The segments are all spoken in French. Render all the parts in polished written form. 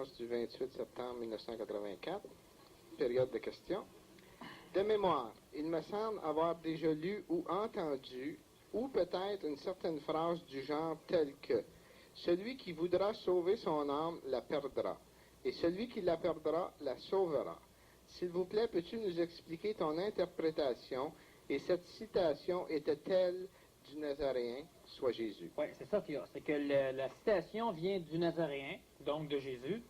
conférence du 28 septembre 1984, période de questions. De mémoire, il me semble avoir déjà lu ou entendu, ou peut-être une certaine phrase du genre telle que « Celui qui voudra sauver son âme la perdra, et celui qui la perdra la sauvera. » S'il vous plaît, peux-tu nous expliquer ton interprétation, et cette citation était-elle du Nazaréen, soit Jésus? Oui, c'est ça qu'il y a. C'est que la citation vient du Nazaréen, donc de Jésus,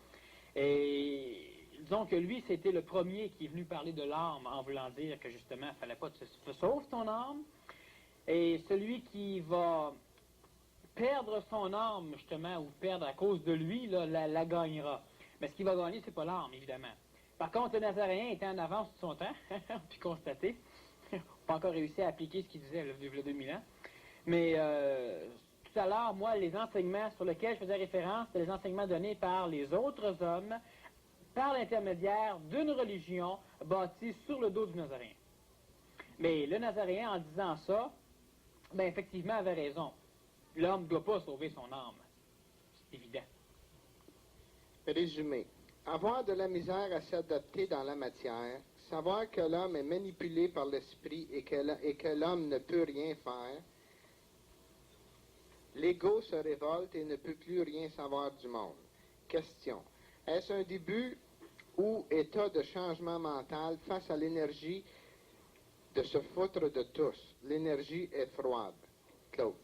et disons que lui, c'était le premier qui est venu parler de l'âme en voulant dire que justement, il ne fallait pas que tu sauves ton âme, et celui qui va perdre son âme, justement, ou perdre à cause de lui, là, la gagnera. Mais ce qui va gagner, c'est pas l'âme, évidemment. Par contre, le Nazaréen était en avance de son temps, on peut constater. On n'a pas encore réussi à appliquer ce qu'il disait il y a 2000 ans. Mais tout à l'heure, moi, les enseignements sur lesquels je faisais référence, c'était les enseignements donnés par les autres hommes, par l'intermédiaire d'une religion bâtie sur le dos du Nazaréen. Mais le Nazaréen, en disant ça, ben effectivement, avait raison. L'homme ne doit pas sauver son âme. C'est évident. Résumé. Avoir de la misère à s'adapter dans la matière, savoir que l'homme est manipulé par l'esprit et que l'homme ne peut rien faire, l'ego se révolte et ne peut plus rien savoir du monde. Question. Est-ce un début ou état de changement mental face à l'énergie de se foutre de tous? L'énergie est froide. Claude.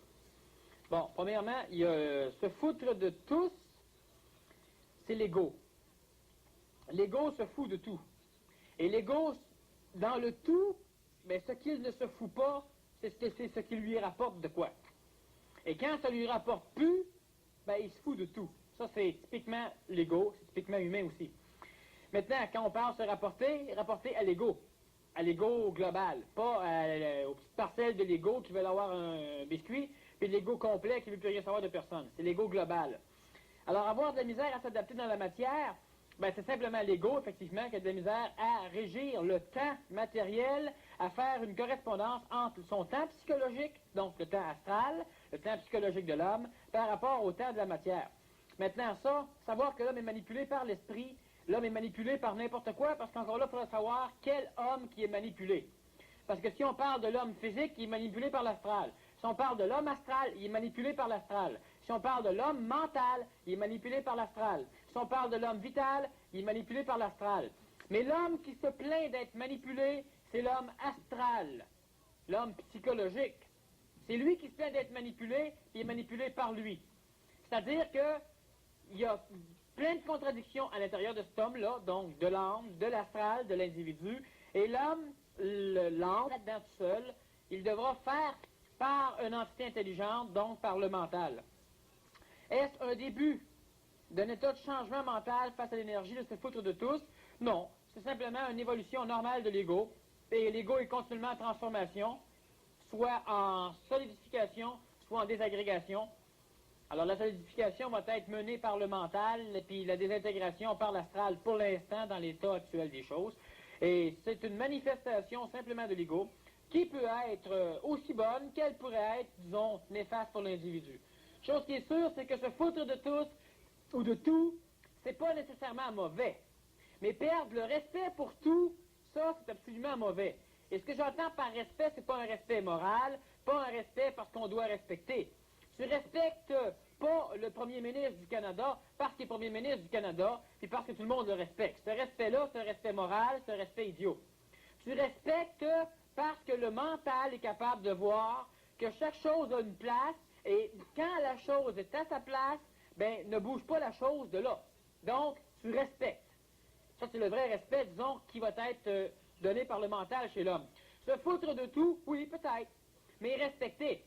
Bon, premièrement, il y a se foutre de tous, c'est l'ego. L'ego se fout de tout. Et l'ego, dans le tout, ben, ce qu'il ne se fout pas, c'est ce qui lui rapporte de quoi. Et quand ça lui rapporte plus, ben, il se fout de tout. Ça, c'est typiquement l'ego, c'est typiquement humain aussi. Maintenant, quand on parle de se rapporter à l'ego global, pas aux petites parcelles de l'ego qui veulent avoir un biscuit, puis l'ego complet qui ne veut plus rien savoir de personne. C'est l'ego global. Alors, avoir de la misère à s'adapter dans la matière, ben, c'est simplement l'ego, effectivement, qui a de la misère à régir le temps matériel, à faire une correspondance entre son temps psychologique, donc le temps astral, le temps psychologique de l'homme, par rapport au temps de la matière. Maintenant, ça, savoir que l'homme est manipulé par l'esprit, l'homme est manipulé par n'importe quoi, parce qu'encore là, il faudra savoir quel homme qui est manipulé. Parce que si on parle de l'homme physique, il est manipulé par l'astral. Si on parle de l'homme astral, il est manipulé par l'astral. Si on parle de l'homme mental, il est manipulé par l'astral. Si on parle de l'homme vital, il est manipulé par l'astral. Mais l'homme qui se plaint d'être manipulé, c'est l'homme astral, l'homme psychologique. C'est lui qui se plaint d'être manipulé, il est manipulé par lui. C'est-à-dire que il y a plein de contradictions à l'intérieur de cet homme-là, donc de l'âme, de l'astral, de l'individu, et l'homme, l'âme, là-dedans tout seul, il devra faire par une entité intelligente, donc par le mental. Est-ce un début d'un état de changement mental face à l'énergie de se foutre de tous? Non, c'est simplement une évolution normale de l'ego, et l'ego est continuellement en transformation, soit en solidification, soit en désagrégation. Alors la solidification va être menée par le mental, et puis la désintégration par l'astral pour l'instant dans l'état actuel des choses. Et c'est une manifestation simplement de l'ego qui peut être aussi bonne qu'elle pourrait être, disons, néfaste pour l'individu. Chose qui est sûre, c'est que se foutre de tous ou de tout, c'est pas nécessairement mauvais. Mais perdre le respect pour tout, ça, c'est absolument mauvais. Et ce que j'entends par respect, c'est pas un respect moral, pas un respect parce qu'on doit respecter. Tu respectes pas le premier ministre du Canada parce qu'il est premier ministre du Canada, puis parce que tout le monde le respecte. Ce respect-là, c'est un respect moral, c'est un respect idiot. Tu respectes parce que le mental est capable de voir que chaque chose a une place, et quand la chose est à sa place, ben, ne bouge pas la chose de là. Donc, tu respectes. Ça, c'est le vrai respect, disons, qui va être donné par le mental chez l'homme. Se foutre de tout, oui, peut-être, mais respecter.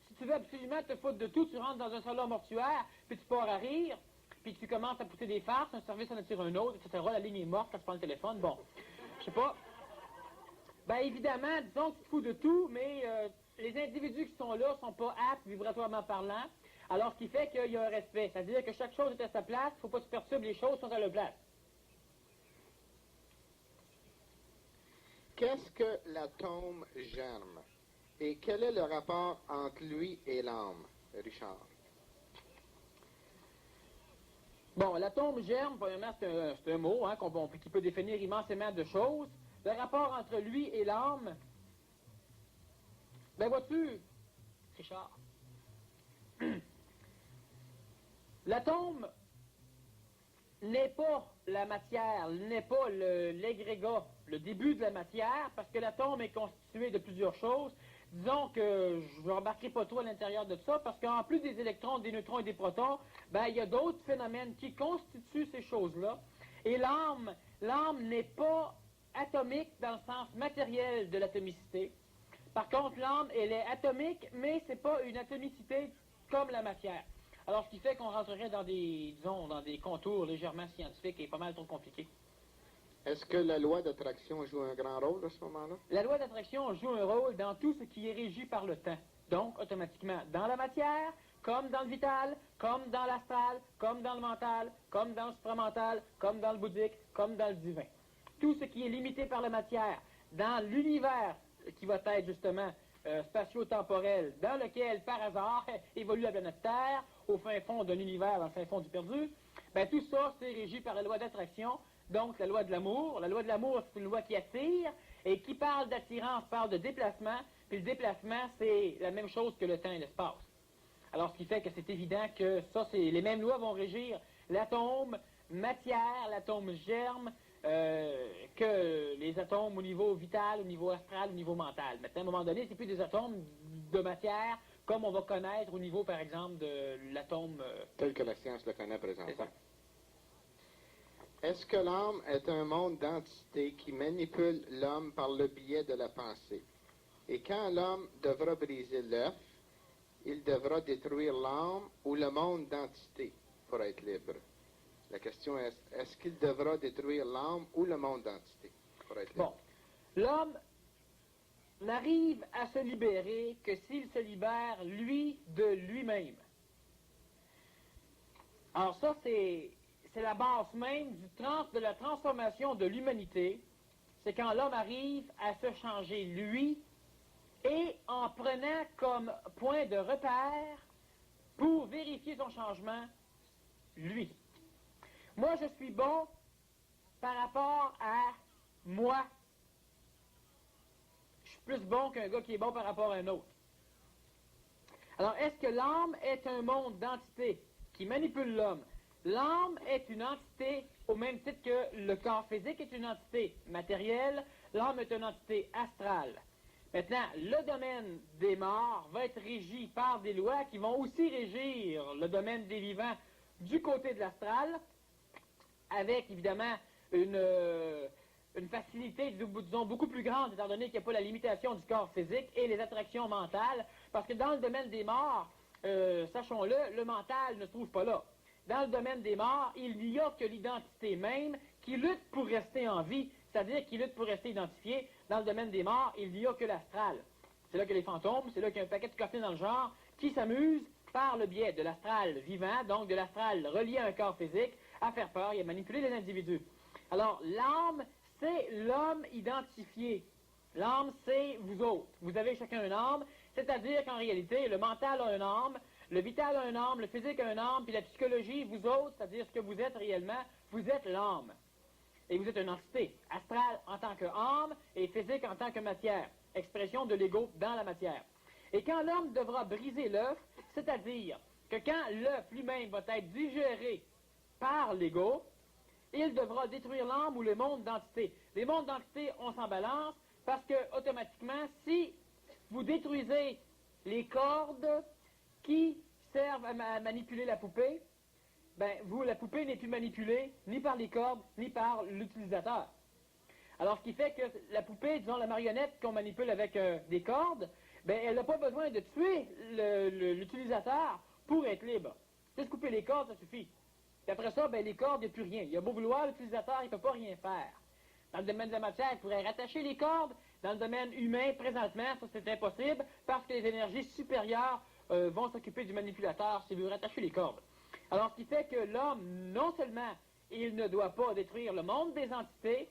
Si tu veux absolument te foutre de tout, tu rentres dans un salon mortuaire, puis tu pars à rire, puis tu commences à pousser des farces, un service en attire un autre, etc. La ligne est morte quand tu prends le téléphone. Bon, je sais pas. Ben évidemment, disons que tu te fous de tout, mais les individus qui sont là sont pas aptes, vibratoirement parlant, alors ce qui fait qu'il y a un respect. C'est-à-dire que chaque chose est à sa place, il ne faut pas se perturber, les choses sont à leur place. Qu'est-ce que l'atome germe? Et quel est le rapport entre lui et l'âme, Richard? Bon, l'atome germe, premièrement, c'est un mot hein, qui peut définir immensément de choses. Le rapport entre lui et l'âme, ben vois-tu, Richard, l'atome n'est pas la matière, n'est pas l'agrégat, le début de la matière, parce que l'atome est constitué de plusieurs choses. Disons que je ne remarquerai pas trop à l'intérieur de ça, parce qu'en plus des électrons, des neutrons et des protons, ben, il y a d'autres phénomènes qui constituent ces choses-là. Et l'âme n'est pas atomique dans le sens matériel de l'atomicité. Par contre, l'âme, elle est atomique, mais ce n'est pas une atomicité comme la matière. Alors, ce qui fait qu'on rentrerait dans dans des contours légèrement scientifiques et pas mal trop compliqués. Est-ce que la loi d'attraction joue un grand rôle à ce moment-là? La loi d'attraction joue un rôle dans tout ce qui est régi par le temps. Donc, automatiquement, dans la matière, comme dans le vital, comme dans l'astral, comme dans le mental, comme dans le supramental, comme dans le bouddhique, comme dans le divin. Tout ce qui est limité par la matière, dans l'univers qui va être justement spatio-temporel, dans lequel, par hasard, évolue la planète Terre, au fin fond d'un univers, dans le fin fond du perdu, ben, tout ça, c'est régi par la loi d'attraction. Donc, la loi de l'amour. La loi de l'amour, c'est une loi qui attire, et qui parle d'attirance, parle de déplacement, puis le déplacement, c'est la même chose que le temps et l'espace. Alors, ce qui fait que c'est évident que ça, les mêmes lois vont régir l'atome matière, l'atome germe, que les atomes au niveau vital, au niveau astral, au niveau mental. Maintenant, à un moment donné, c'est plus des atomes de matière, comme on va connaître au niveau, par exemple, de l'atome... Tel que la science le connaît présentement. C'est ça. Est-ce que l'âme est un monde d'entités qui manipule l'homme par le biais de la pensée? Et quand l'homme devra briser l'œuf, il devra détruire l'âme ou le monde d'entités pour être libre. La question est, est-ce qu'il devra détruire l'âme ou le monde d'entités pour être libre? Bon, l'homme n'arrive à se libérer que s'il se libère, lui, de lui-même. Alors ça, c'est la base même de la transformation de l'humanité. C'est quand l'homme arrive à se changer lui et en prenant comme point de repère pour vérifier son changement, lui. Moi, je suis bon par rapport à moi. Je suis plus bon qu'un gars qui est bon par rapport à un autre. Alors, est-ce que l'âme est un monde d'entités qui manipule l'homme? L'âme est une entité au même titre que le corps physique est une entité matérielle, l'âme est une entité astrale. Maintenant, le domaine des morts va être régi par des lois qui vont aussi régir le domaine des vivants du côté de l'astral, avec évidemment une facilité, disons, beaucoup plus grande, étant donné qu'il n'y a pas la limitation du corps physique et les attractions mentales, parce que dans le domaine des morts, sachons-le, le mental ne se trouve pas là. Dans le domaine des morts, il n'y a que l'identité même qui lutte pour rester en vie, c'est-à-dire qui lutte pour rester identifié. Dans le domaine des morts, il n'y a que l'astral. C'est là que les fantômes, c'est là qu'il y a un paquet de coquins dans le genre qui s'amusent par le biais de l'astral vivant, donc de l'astral relié à un corps physique, à faire peur et à manipuler les individus. Alors, l'âme, c'est l'homme identifié. L'âme, c'est vous autres. Vous avez chacun une âme, c'est-à-dire qu'en réalité, le mental a une âme, le vital a une âme, le physique a une âme, puis la psychologie, vous autres, c'est-à-dire ce que vous êtes réellement, vous êtes l'âme. Et vous êtes une entité, astrale en tant qu'âme et physique en tant que matière, expression de l'ego dans la matière. Et quand l'homme devra briser l'œuf, c'est-à-dire que quand l'œuf lui-même va être digéré par l'ego, il devra détruire l'âme ou le monde d'entité. Les mondes d'entité, on s'en balance, parce que automatiquement, si vous détruisez les cordes qui servent à manipuler la poupée, ben la poupée n'est plus manipulée ni par les cordes, ni par l'utilisateur. Alors, ce qui fait que la poupée, disons la marionnette qu'on manipule avec des cordes, ben elle n'a pas besoin de tuer l'utilisateur pour être libre. Juste couper les cordes, ça suffit. Et après ça, ben les cordes, il n'y a plus rien. Il a beau vouloir, l'utilisateur, il ne peut pas rien faire. Dans le domaine de la matière, il pourrait rattacher les cordes. Dans le domaine humain, présentement, ça c'est impossible, parce que les énergies supérieures vont s'occuper du manipulateur s'il veut rattacher les cordes. Alors, ce qui fait que l'homme, non seulement, il ne doit pas détruire le monde des entités,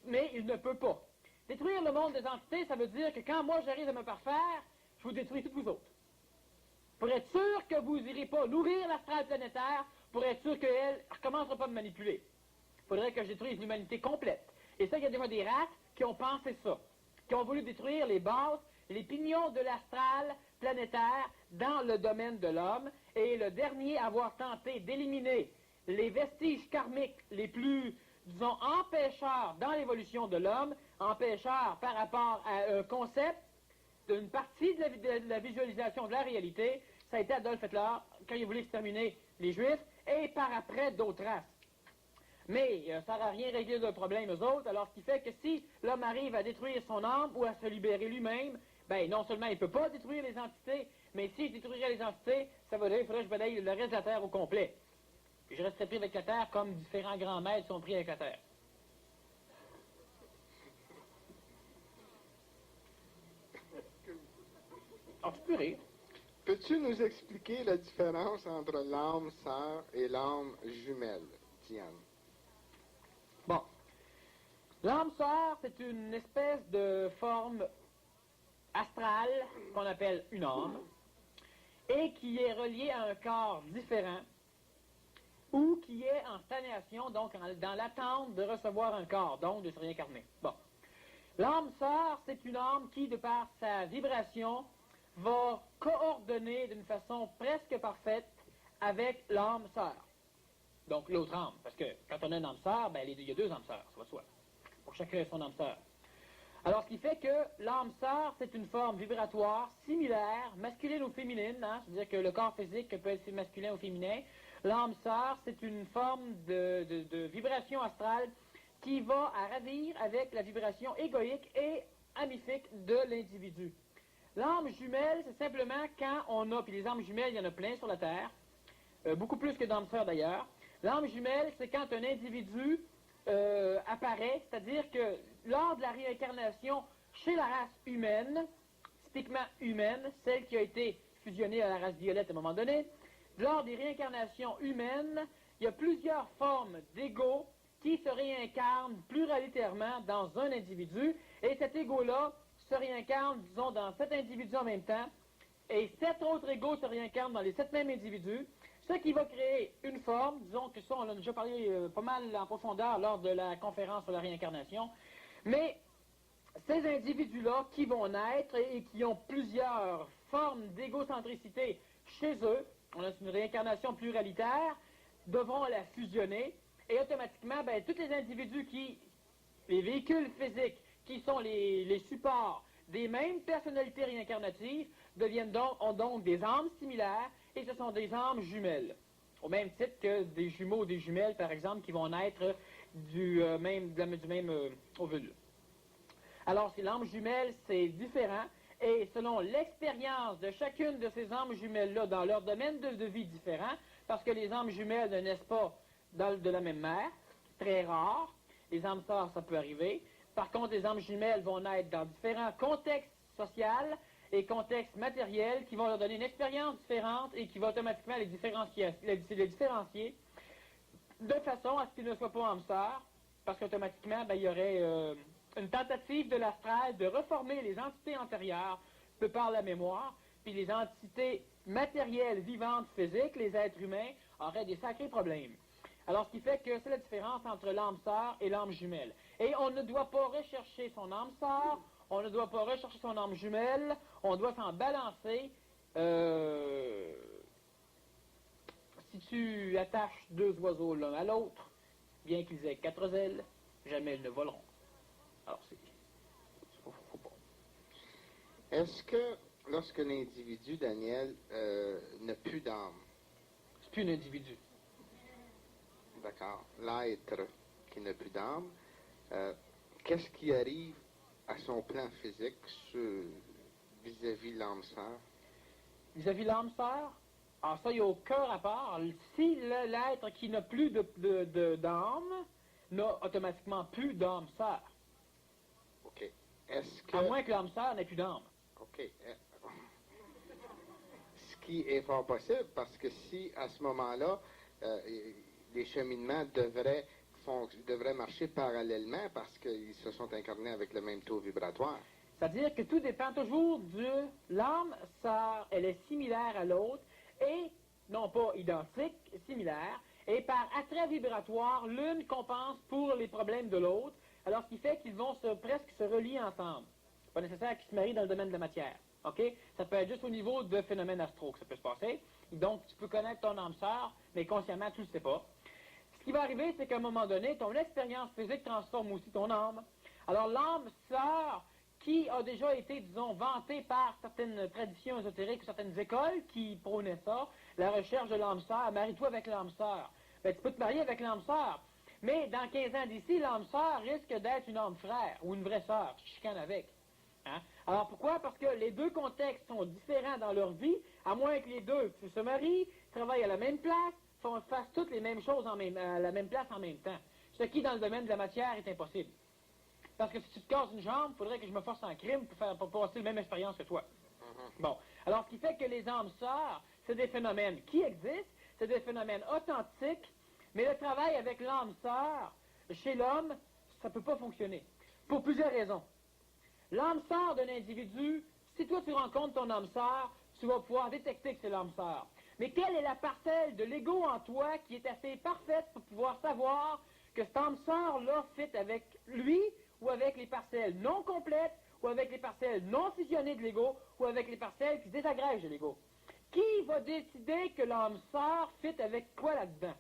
mais il ne peut pas. Détruire le monde des entités, ça veut dire que quand moi j'arrive à me parfaire, je vous détruis tous vous autres. Pour être sûr que vous n'irez pas nourrir l'astral planétaire, pour être sûr qu'elle ne recommencera pas à me manipuler. Il faudrait que je détruise l'humanité complète. Et ça, il y a déjà des races qui ont pensé ça, qui ont voulu détruire les bases, les pignons de l'astral planétaire dans le domaine de l'homme, et le dernier à avoir tenté d'éliminer les vestiges karmiques les plus, disons, empêcheurs dans l'évolution de l'homme, empêcheurs par rapport à un concept d'une partie de la visualisation de la réalité, ça a été Adolf Hitler quand il voulait exterminer les Juifs, et par après d'autres races. Mais ça n'a rien réglé le problème aux autres, alors ce qui fait que si l'homme arrive à détruire son âme ou à se libérer lui-même, ben non seulement il ne peut pas détruire les entités, mais s'il détruirait les entités, ça veut dire qu'il faudrait que je balaye le reste de la Terre au complet. Puis je resterais pris avec la Terre comme différents grands maîtres sont pris avec la Terre. Alors tu peux rire. Peux-tu nous expliquer la différence entre l'âme sœur et l'âme jumelle, Diane? Bon. L'âme sœur, c'est une espèce de forme astrale qu'on appelle une âme et qui est reliée à un corps différent ou qui est en stagnation, donc dans l'attente de recevoir un corps, donc de se réincarner. Bon. L'âme sœur, c'est une âme qui, de par sa vibration, va coordonner d'une façon presque parfaite avec l'âme sœur. Donc l'autre âme, parce que quand on a une âme sœur, ben, il y a deux âmes sœurs, ça va de soi. Pour chacun son âme sœur. Alors ce qui fait que l'âme sœur, c'est une forme vibratoire similaire, masculine ou féminine, hein, c'est-à-dire que le corps physique peut être masculin ou féminin. L'âme sœur, c'est une forme de vibration astrale qui va à ravir avec la vibration égoïque et amifique de l'individu. L'âme jumelle, c'est simplement quand on a, puis les âmes jumelles, il y en a plein sur la Terre, beaucoup plus que d'âmes sœurs d'ailleurs. L'âme jumelle, c'est quand un individu apparaît, c'est-à-dire que lors de la réincarnation chez la race humaine, typiquement humaine, celle qui a été fusionnée à la race violette à un moment donné, lors des réincarnations humaines, il y a plusieurs formes d'ego qui se réincarnent pluralitairement dans un individu, et cet ego-là se réincarne, disons, dans 7 individus en même temps, et 7 autres égos se réincarnent dans les 7 mêmes individus, ce qui va créer une forme, disons que ça, on en a déjà parlé pas mal en profondeur lors de la conférence sur la réincarnation, mais ces individus-là qui vont naître et qui ont plusieurs formes d'égocentricité chez eux, on a une réincarnation pluralitaire, devront la fusionner, et automatiquement, ben, tous les individus les véhicules physiques, qui sont les supports des mêmes personnalités réincarnatives, ont donc des âmes similaires, et ce sont des âmes jumelles. Au même titre que des jumeaux ou des jumelles, par exemple, qui vont naître du même ovule. Alors, ces âmes jumelles, c'est différent, et selon l'expérience de chacune de ces âmes jumelles-là dans leur domaine de vie différent, parce que les âmes jumelles ne naissent pas de la même mère, très rare, les âmes sœurs, ça peut arriver. Par contre, les âmes jumelles vont naître dans différents contextes sociaux et contextes matériels qui vont leur donner une expérience différente et qui va automatiquement les différencier de façon à ce qu'ils ne soient pas âmes sœurs, parce qu'automatiquement, ben, il y aurait une tentative de l'astral de reformer les entités antérieures de par la mémoire, puis les entités matérielles, vivantes, physiques, les êtres humains, auraient des sacrés problèmes. Alors, ce qui fait que c'est la différence entre l'âme sœur et l'âme jumelle. Et on ne doit pas rechercher son âme sœur, on ne doit pas rechercher son âme jumelle, on doit s'en balancer. Si tu attaches deux oiseaux l'un à l'autre, bien qu'ils aient 4 ailes, jamais ils ne voleront. Alors, faut pas. Est-ce que lorsque l'individu, Daniel, n'a plus d'âme, C'est plus un individu. d'accord, l'être qui n'a plus d'âme, qu'est-ce qui arrive à son plan physique vis-à-vis l'âme sœur? Vis-à-vis l'âme sœur, alors ça, il n'y a aucun rapport. Si l'être qui n'a plus d'âme n'a automatiquement plus d'âme sœur. OK. Est-ce que... À moins que l'âme sœur n'ait plus d'âme. OK. Ce qui est fort possible, parce que si, à ce moment-là, les cheminements devraient marcher parallèlement parce qu'ils se sont incarnés avec le même taux vibratoire. C'est-à-dire que tout dépend toujours de l'âme sœur, elle est similaire à l'autre, et non pas identiques, similaires, et par attrait vibratoire, l'une compense pour les problèmes de l'autre, alors ce qui fait qu'ils vont presque se relier ensemble. Pas nécessaire qu'ils se marient dans le domaine de la matière. OK? Ça peut être juste au niveau de phénomènes astraux que ça peut se passer. Donc, tu peux connaître ton âme sœur, mais consciemment, tu ne le sais pas. Ce qui va arriver, c'est qu'à un moment donné, ton expérience physique transforme aussi ton âme. Alors, l'âme sœur, qui a déjà été, disons, vantée par certaines traditions ésotériques ou certaines écoles qui prônaient ça, la recherche de l'âme sœur, marie-toi avec l'âme sœur. Ben, tu peux te marier avec l'âme sœur, mais dans 15 ans d'ici, l'âme sœur risque d'être une âme frère ou une vraie sœur, tu chicanes avec. Hein? Alors pourquoi? Parce que les deux contextes sont différents dans leur vie, à moins que les deux se marient, travaillent à la même place, fassent toutes les mêmes choses à la même place en même temps. Ce qui, dans le domaine de la matière, est impossible. Parce que si tu te casses une jambe, il faudrait que je me force en crime pour passer la même expérience que toi. Bon. Alors, ce qui fait que les âmes sœurs, c'est des phénomènes qui existent, c'est des phénomènes authentiques, mais le travail avec l'âme sœur, chez l'homme, ça ne peut pas fonctionner. Pour plusieurs raisons. L'âme sœur d'un individu, si toi tu rencontres ton âme sœur, tu vas pouvoir détecter que c'est l'âme sœur. Mais quelle est la parcelle de l'ego en toi qui est assez parfaite pour pouvoir savoir que cette âme sœur-là fit avec lui ou avec les parcelles non complètes ou avec les parcelles non fusionnées de l'ego ou avec les parcelles qui se désagrègent de l'ego? Qui va décider que l'âme sœur fit avec quoi là-dedans?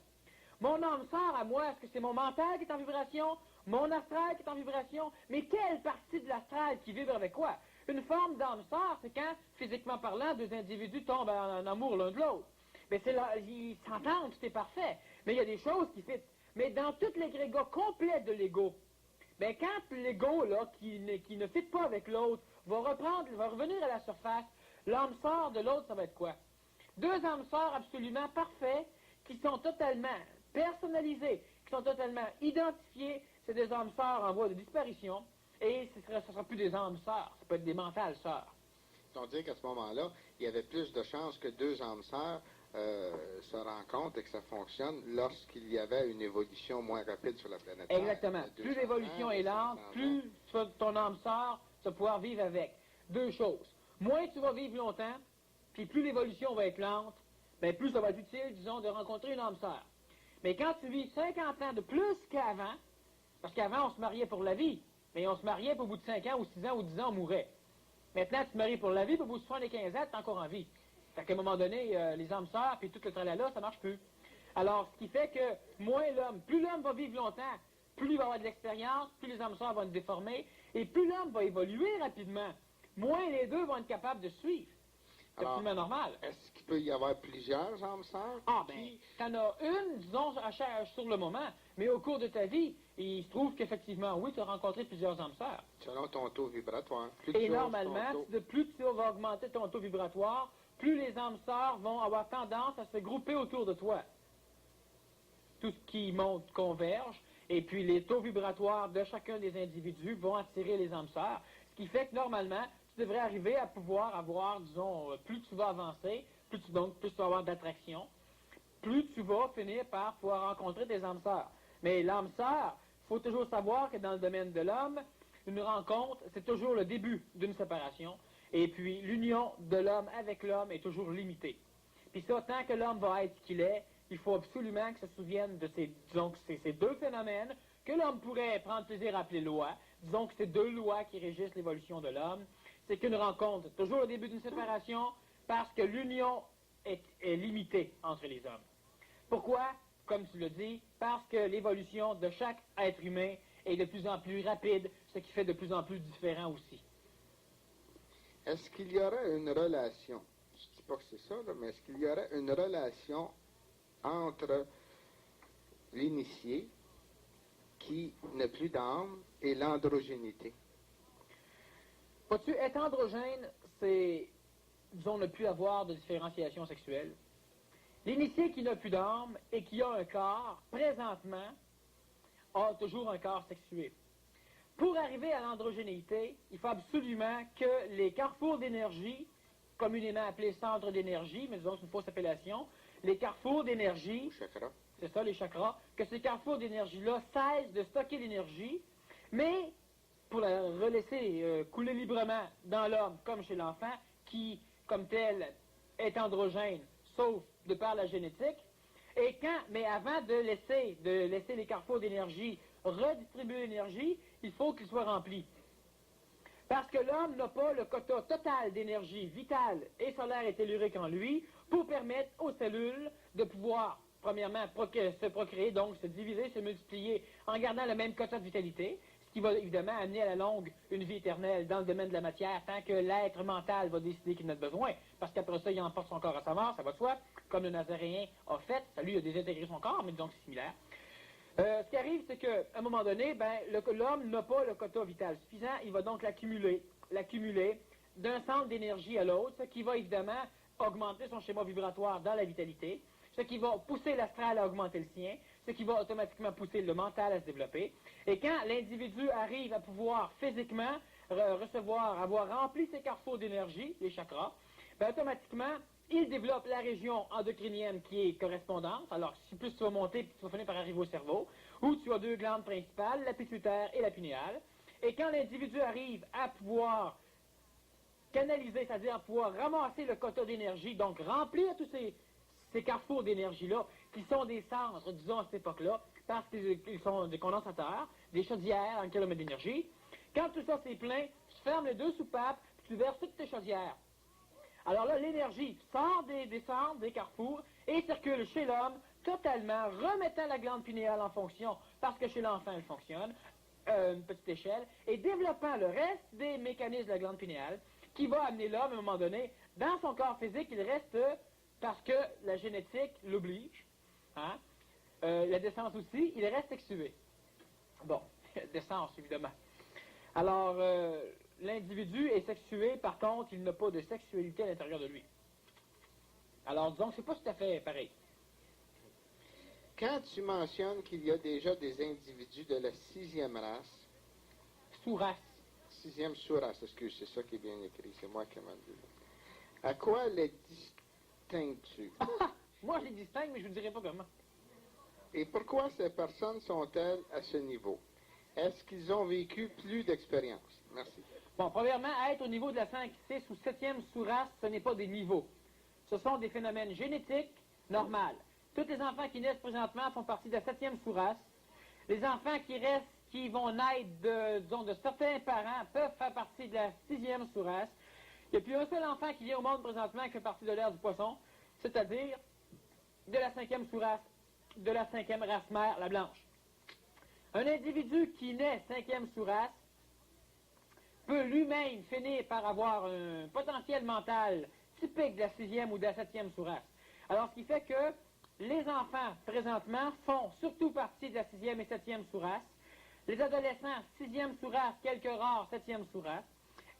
Mon âme sœur à moi, est-ce que c'est mon mental qui est en vibration? Mon astral qui est en vibration? Mais quelle partie de l'astral qui vibre avec quoi? Une forme d'âme sœur, c'est quand, physiquement parlant, deux individus tombent en amour l'un de l'autre. Mais c'est là, ils s'entendent, c'est parfait. Mais il y a des choses qui fit. Mais dans tout l'égrégore complet de l'ego, ben quand l'ego, là, qui ne fit pas avec l'autre, va revenir à la surface, l'âme sœur de l'autre, ça va être quoi? Deux âmes sœurs absolument parfaits, qui sont totalement personnalisées, qui sont totalement identifiées, c'est des âmes sœurs en voie de disparition, et ce ne sera plus des âmes sœurs, ça peut être des mentales sœurs. On dit qu'à ce moment-là, il y avait plus de chances que deux âmes sœurs se rencontrent et que ça fonctionne lorsqu'il y avait une évolution moins rapide sur la planète Terre. Exactement. Plus l'évolution est lente, plus ton âme sœur, tu vas pouvoir vivre avec. Deux choses. Moins tu vas vivre longtemps, puis plus l'évolution va être lente, bien plus ça va être utile, disons, de rencontrer une âme sœur. Mais quand tu vis 50 ans de plus qu'avant, parce qu'avant on se mariait pour la vie, mais on se mariait pour au bout de 5 ans ou 6 ans ou 10 ans on mourait. Maintenant tu te maries pour la vie, puis au bout de 75 ans tu es encore en vie. Fait qu'à un moment donné, les âmes sœurs, puis tout le tralala, ça marche plus. Alors, ce qui fait que plus l'homme va vivre longtemps, plus il va avoir de l'expérience, plus les âmes sœurs vont être déformées, et plus l'homme va évoluer rapidement, moins les deux vont être capables de suivre. C'est absolument normal. Est-ce qu'il peut y avoir plusieurs âmes sœurs? Ah, ben, t'en as une, disons, sur le moment, mais au cours de ta vie, il se trouve qu'effectivement, oui, tu as rencontré plusieurs âmes sœurs. Selon ton taux vibratoire. Et normalement, plus tu vas augmenter ton taux vibratoire, plus les âmes sœurs vont avoir tendance à se grouper autour de toi. Tout ce qui monte converge, et puis les taux vibratoires de chacun des individus vont attirer les âmes sœurs, ce qui fait que normalement, tu devrais arriver à pouvoir avoir, disons, plus tu vas avancer, plus tu vas avoir d'attraction, plus tu vas finir par pouvoir rencontrer des âmes sœurs. Mais l'âme sœur, il faut toujours savoir que dans le domaine de l'homme, une rencontre, c'est toujours le début d'une séparation. Et puis, l'union de l'homme avec l'homme est toujours limitée. Puis ça, tant que l'homme va être ce qu'il est, il faut absolument que se souvienne de ces deux phénomènes que l'homme pourrait prendre plaisir à appeler lois. Disons que c'est deux lois qui régissent l'évolution de l'homme. C'est qu'une rencontre, c'est toujours le début d'une séparation, parce que l'union est limitée entre les hommes. Pourquoi? Comme tu le dis, parce que l'évolution de chaque être humain est de plus en plus rapide, ce qui fait de plus en plus différent aussi. Est-ce qu'il y aurait une relation, je ne dis pas que c'est ça, là, mais est-ce qu'il y aurait une relation entre l'initié qui n'a plus d'âme et l'androgénité? Vois-tu, être androgène, c'est, disons, ne plus avoir de différenciation sexuelle. L'initié qui n'a plus d'âme et qui a un corps, présentement, a toujours un corps sexué. Pour arriver à l'androgénéité, il faut absolument que les carrefours d'énergie, communément appelés centres d'énergie, mais disons que c'est une fausse appellation, les carrefours d'énergie, c'est ça les chakras, que ces carrefours d'énergie-là cessent de stocker l'énergie, mais pour la relaisser couler librement dans l'homme comme chez l'enfant, qui, comme tel, est androgène, sauf de par la génétique. Mais avant de laisser les carrefours d'énergie redistribuer l'énergie, il faut qu'ils soient remplis. Parce que l'homme n'a pas le quota total d'énergie vitale et solaire et tellurique en lui pour permettre aux cellules de pouvoir, premièrement, se procréer, donc se diviser, se multiplier en gardant le même quota de vitalité, ce qui va évidemment amener à la longue une vie éternelle dans le domaine de la matière tant que l'être mental va décider qu'il en a besoin. Parce qu'après ça, il emporte son corps à sa mort, ça va de soi, comme le Nazaréen a fait. Ça, lui, a désintégré son corps, mais disons que c'est similaire. Ce qui arrive, c'est qu'à un moment donné, l'homme n'a pas le quota vital suffisant. Il va donc l'accumuler d'un centre d'énergie à l'autre, ce qui va évidemment augmenter son schéma vibratoire dans la vitalité, ce qui va pousser l'astral à augmenter le sien, ce qui va automatiquement pousser le mental à se développer. Et quand l'individu arrive à pouvoir physiquement avoir rempli ses carrefours d'énergie, les chakras, automatiquement, il développe la région endocrinienne qui est correspondante. Alors, si plus tu vas monter, puis tu vas finir par arriver au cerveau, où tu as deux glandes principales, la pituitaire et la pinéale. Et quand l'individu arrive à pouvoir canaliser, c'est-à-dire à pouvoir ramasser le quota d'énergie, donc remplir tous ces carrefours d'énergie-là, qui sont des centres, disons, à cette époque-là, parce qu'ils sont des condensateurs, des chaudières en kilomètres d'énergie. Quand tout ça c'est plein, tu fermes les deux soupapes, puis tu verses toutes tes chaudières. Alors là, l'énergie sort des centres, des carrefours, et circule chez l'homme, totalement, remettant la glande pinéale en fonction, parce que chez l'enfant, elle fonctionne, une petite échelle, et développant le reste des mécanismes de la glande pinéale, qui va amener l'homme, à un moment donné, dans son corps physique, il reste, parce que la génétique l'oblige, la décence aussi, il reste sexué. Bon, décence, évidemment. Alors, l'individu est sexué, par contre, il n'a pas de sexualité à l'intérieur de lui. Alors, disons que c'est pas tout à fait pareil. Quand tu mentionnes qu'il y a déjà des individus de la 6e race... Sous-race. 6e sous-race, excuse, c'est ça qui est bien écrit, c'est moi qui m'en dis. À quoi les distingues-tu? Moi, je les distingue, mais je ne vous dirai pas comment. Et pourquoi ces personnes sont-elles à ce niveau? Est-ce qu'ils ont vécu plus d'expérience? Merci. Bon, premièrement, être au niveau de la 5, 6 ou 7e sous-race, ce n'est pas des niveaux. Ce sont des phénomènes génétiques normaux. Tous les enfants qui naissent présentement font partie de la 7e sous-race. Les enfants qui vont naître de certains parents peuvent faire partie de la 6e sous-race. Il n'y a plus un seul enfant qui vient au monde présentement qui fait partie de l'ère du poisson, c'est-à-dire de la 5e sous-race, de la 5e race mère, la blanche. Un individu qui naît 5e sous-race peut lui-même finir par avoir un potentiel mental typique de la 6e ou de la 7e sous-race. Alors, ce qui fait que les enfants, présentement, font surtout partie de la 6e et 7e sous-race. Les adolescents, 6e sous-race, quelques rares, 7e sous-race.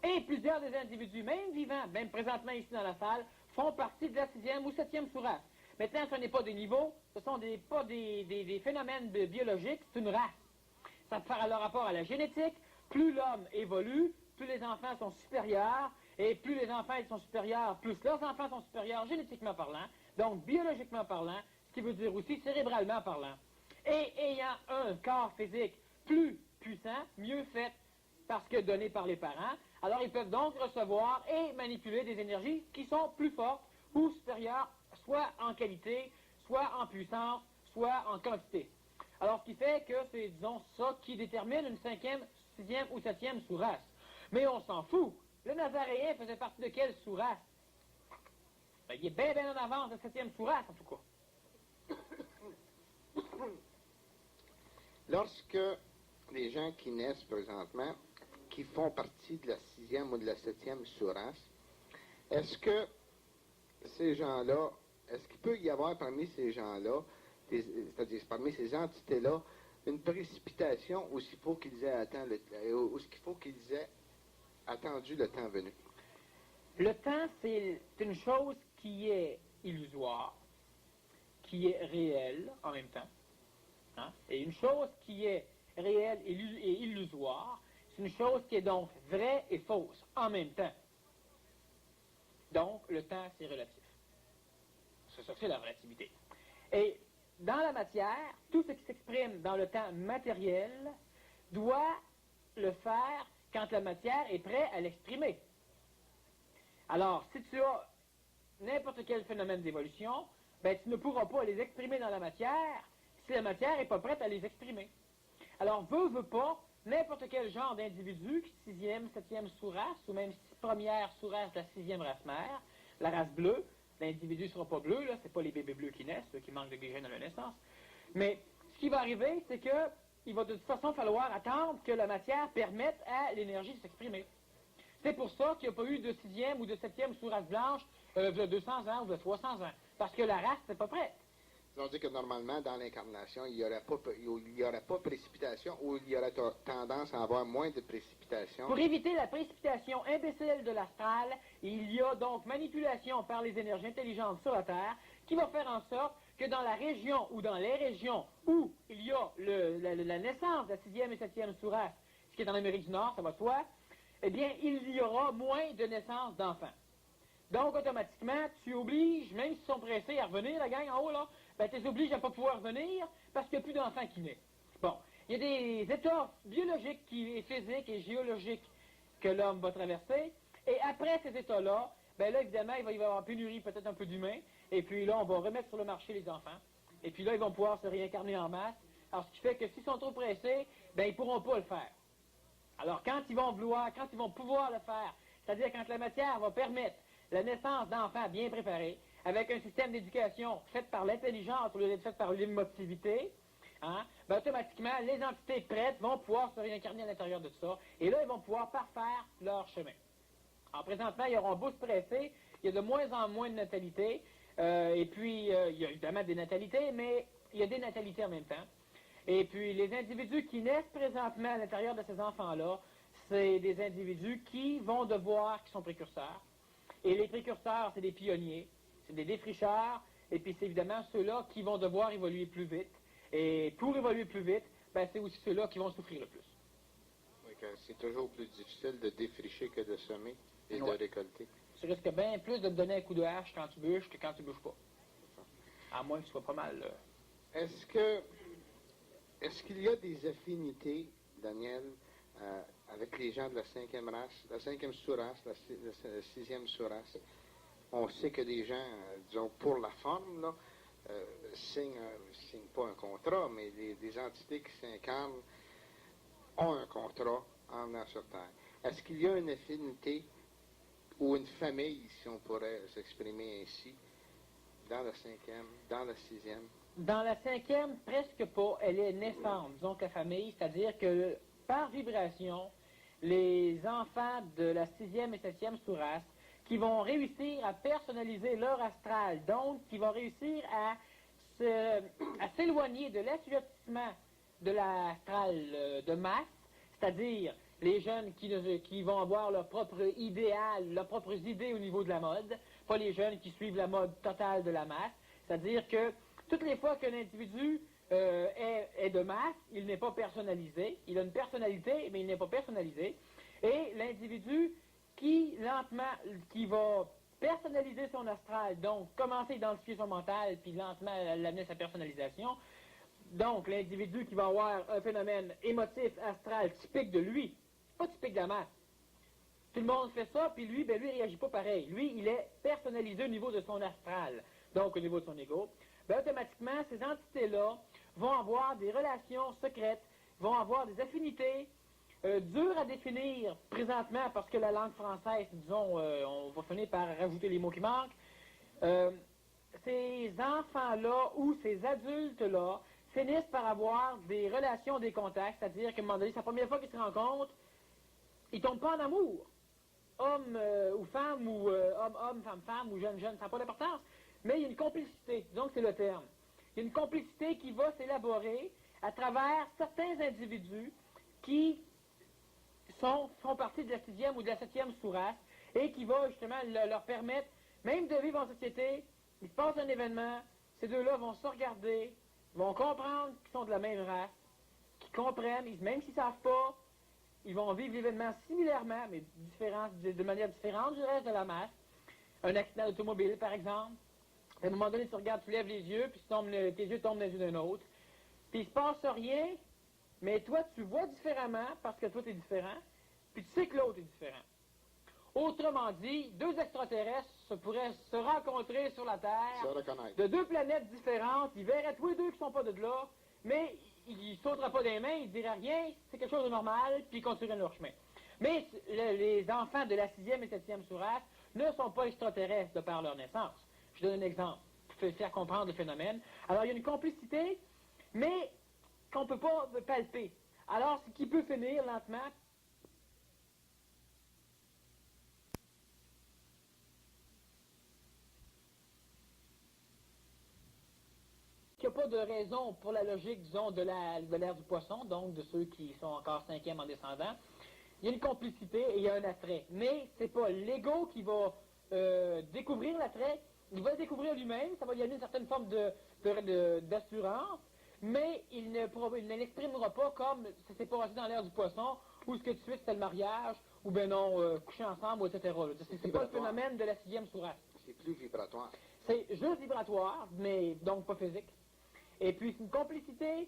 Et plusieurs des individus, même vivants, même présentement ici dans la salle, font partie de la 6e ou 7e sous-race. Maintenant, ce n'est pas des niveaux, ce sont pas des phénomènes biologiques, c'est une race. Ça peut faire alors rapport à la génétique. Plus l'homme évolue, plus les enfants sont supérieurs, et plus les enfants sont supérieurs, plus leurs enfants sont supérieurs génétiquement parlant, donc biologiquement parlant, ce qui veut dire aussi cérébralement parlant. Et ayant un corps physique plus puissant, mieux fait, parce que donné par les parents, alors ils peuvent donc recevoir et manipuler des énergies qui sont plus fortes ou supérieures, soit en qualité, soit en puissance, soit en quantité. Alors, ce qui fait que c'est, disons, ça qui détermine une 5e, 6e ou 7e sous-race. Mais on s'en fout. Le Nazaréen faisait partie de quelle sous-race? Il est bien en avance de 7e sous-race, en tout cas. Lorsque les gens qui naissent présentement, qui font partie de la 6e ou de la 7e sous-race, est-ce que ces gens-là, est-ce qu'il peut y avoir parmi ces gens-là, c'est-à-dire parmi ces entités-là, une précipitation où il faut qu'ils aient attendu le temps venu? Le temps, c'est une chose qui est illusoire, qui est réelle en même temps. Et une chose qui est réelle et illusoire, c'est une chose qui est donc vraie et fausse en même temps. Donc, le temps, c'est relatif. C'est ça, c'est la relativité. Et dans la matière, tout ce qui s'exprime dans le temps matériel doit le faire quand la matière est prête à l'exprimer. Alors, si tu as n'importe quel phénomène d'évolution, ben, tu ne pourras pas les exprimer dans la matière si la matière n'est pas prête à les exprimer. Alors, veut pas, n'importe quel genre d'individu, 6e, 7e sous-race, ou même première sous-race de la 6e race mère, la race bleue, l'individu ne sera pas bleu, là, c'est pas les bébés bleus qui naissent, ceux qui manquent d'oxygène à la naissance. Mais ce qui va arriver, c'est que il va de toute façon falloir attendre que la matière permette à l'énergie de s'exprimer. C'est pour ça qu'il n'y a pas eu de 6e ou de 7e sous-race blanche de 200 ans ou de 300 ans, parce que la race n'est pas prête. On dit que normalement, dans l'incarnation, il n'y aurait pas précipitation ou il y aurait tendance à avoir moins de précipitation. Pour éviter la précipitation imbécile de l'astral, il y a donc manipulation par les énergies intelligentes sur la Terre qui va faire en sorte que dans la région ou dans les régions où il y a la naissance de la 6e et 7e sous-race, ce qui est en Amérique du Nord, ça va de soi, eh bien, il y aura moins de naissances d'enfants. Donc, automatiquement, tu obliges, même s'ils sont pressés à revenir, la gang en haut, là, ben, tu les obliges à ne pas pouvoir venir parce qu'il n'y a plus d'enfants qui naissent. Bon, il y a des états biologiques, physiques et géologiques que l'homme va traverser, et après ces états-là, ben là, évidemment, il va y avoir pénurie peut-être un peu d'humains, et puis là, on va remettre sur le marché les enfants, et puis là, ils vont pouvoir se réincarner en masse. Alors, ce qui fait que s'ils sont trop pressés, ben, ils ne pourront pas le faire. Alors, quand ils vont pouvoir le faire, c'est-à-dire quand la matière va permettre la naissance d'enfants bien préparés, avec un système d'éducation fait par l'intelligence au lieu d'être fait par l'émotivité, hein, ben automatiquement, les entités prêtes vont pouvoir se réincarner à l'intérieur de ça, et là, ils vont pouvoir parfaire leur chemin. Alors, présentement, ils auront beau se presser, il y a de moins en moins de natalité, et puis, il y a évidemment des natalités, mais il y a des natalités en même temps. Et puis, les individus qui naissent présentement à l'intérieur de ces enfants-là, c'est des individus qui sont précurseurs. Et les précurseurs, c'est des pionniers, c'est des défricheurs, et puis c'est évidemment ceux-là qui vont devoir évoluer plus vite. Et pour évoluer plus vite, ben, c'est aussi ceux-là qui vont souffrir le plus. Oui, c'est toujours plus difficile de défricher que de semer et de récolter. Tu risques bien plus de te donner un coup de hache quand tu bûches que quand tu ne bûches pas. À moins que tu sois pas mal... Est-ce qu'il y a des affinités, Daniel, avec les gens de la 5e race, la 5e sous-race, la 6e sous-race? On sait que des gens, disons, pour la forme, là, signent pas un contrat, mais des entités qui s'incarnent ont un contrat en venant sur Terre. Est-ce qu'il y a une affinité ou une famille, si on pourrait s'exprimer ainsi, dans la 5e, dans la 6e? Dans la 5e, presque pas. Elle est naissante, disons que la famille, c'est-à-dire que par vibration, les enfants de la 6e et 7e sous-race qui vont réussir à personnaliser leur astral, donc qui vont réussir à s'éloigner de l'assujettissement de l'astral de masse, c'est-à-dire les jeunes qui vont avoir leur propre idéal, leurs propres idées au niveau de la mode, pas les jeunes qui suivent la mode totale de la masse, c'est-à-dire que toutes les fois qu'un individu est de masse, il n'est pas personnalisé, il a une personnalité, mais il n'est pas personnalisé, et l'individu qui va personnaliser son astral, donc commencer à identifier son mental, puis lentement l'amener à sa personnalisation. Donc, l'individu qui va avoir un phénomène émotif astral typique de lui, pas typique de la masse. Tout le monde fait ça, puis lui, ben lui, il réagit pas pareil. Lui, il est personnalisé au niveau de son astral, donc au niveau de son ego. Ben, automatiquement, ces entités-là vont avoir des relations secrètes, vont avoir des affinités, dur à définir présentement parce que la langue française, disons, on va finir par rajouter les mots qui manquent. Ces enfants-là ou ces adultes-là finissent par avoir des relations, des contacts, c'est-à-dire qu'à un moment donné, c'est la première fois qu'ils se rencontrent, ils ne tombent pas en amour. Homme ou femme, ou homme, femme, ou jeune, ça n'a pas d'importance. Mais il y a une complicité, donc c'est le terme. Il y a une complicité qui va s'élaborer à travers certains individus qui font partie de la 6e ou de la 7e sous-race et qui va justement leur permettre, même de vivre en société, il se passe un événement, ces deux-là vont se regarder, vont comprendre qu'ils sont de la même race, qu'ils comprennent, même s'ils ne savent pas, ils vont vivre l'événement similairement, mais de manière différente du reste de la masse. Un accident d'automobile, par exemple. À un moment donné, tu regardes, tu lèves les yeux, puis tes yeux tombent dans les yeux d'un autre. Puis il ne se passe rien, mais toi, tu vois différemment, parce que toi, tu es différent, puis tu sais que l'autre est différent. Autrement dit, deux extraterrestres pourraient se rencontrer sur la Terre, Se reconnaître. de deux planètes différentes, ils verraient tous les deux qui sont pas de là, mais ils ne sauteraient pas des mains, ils ne diraient rien, c'est quelque chose de normal, puis ils continueraient leur chemin. Mais les enfants de la 6e et 7e sourate ne sont pas extraterrestres de par leur naissance. Je donne un exemple pour faire comprendre le phénomène. Alors, il y a une complicité, mais qu'on ne peut pas palper. Alors, ce qui peut finir lentement qu'il n'y a pas de raison pour la logique, disons, de l'ère du poisson, donc de ceux qui sont encore 5e en descendant. Il y a une complicité et il y a un attrait. Mais c'est pas l'ego qui va découvrir l'attrait, il va le découvrir lui-même, ça va lui donner une certaine forme d'assurance, mais il ne l'exprimera pas comme ça s'est passé dans l'ère du poisson, où ce que tu fais, c'était le mariage, ou ben non, coucher ensemble, etc. C'est pas le phénomène de la 6e sourate. C'est plus vibratoire. C'est juste vibratoire, mais donc pas physique. Et puis c'est une complicité,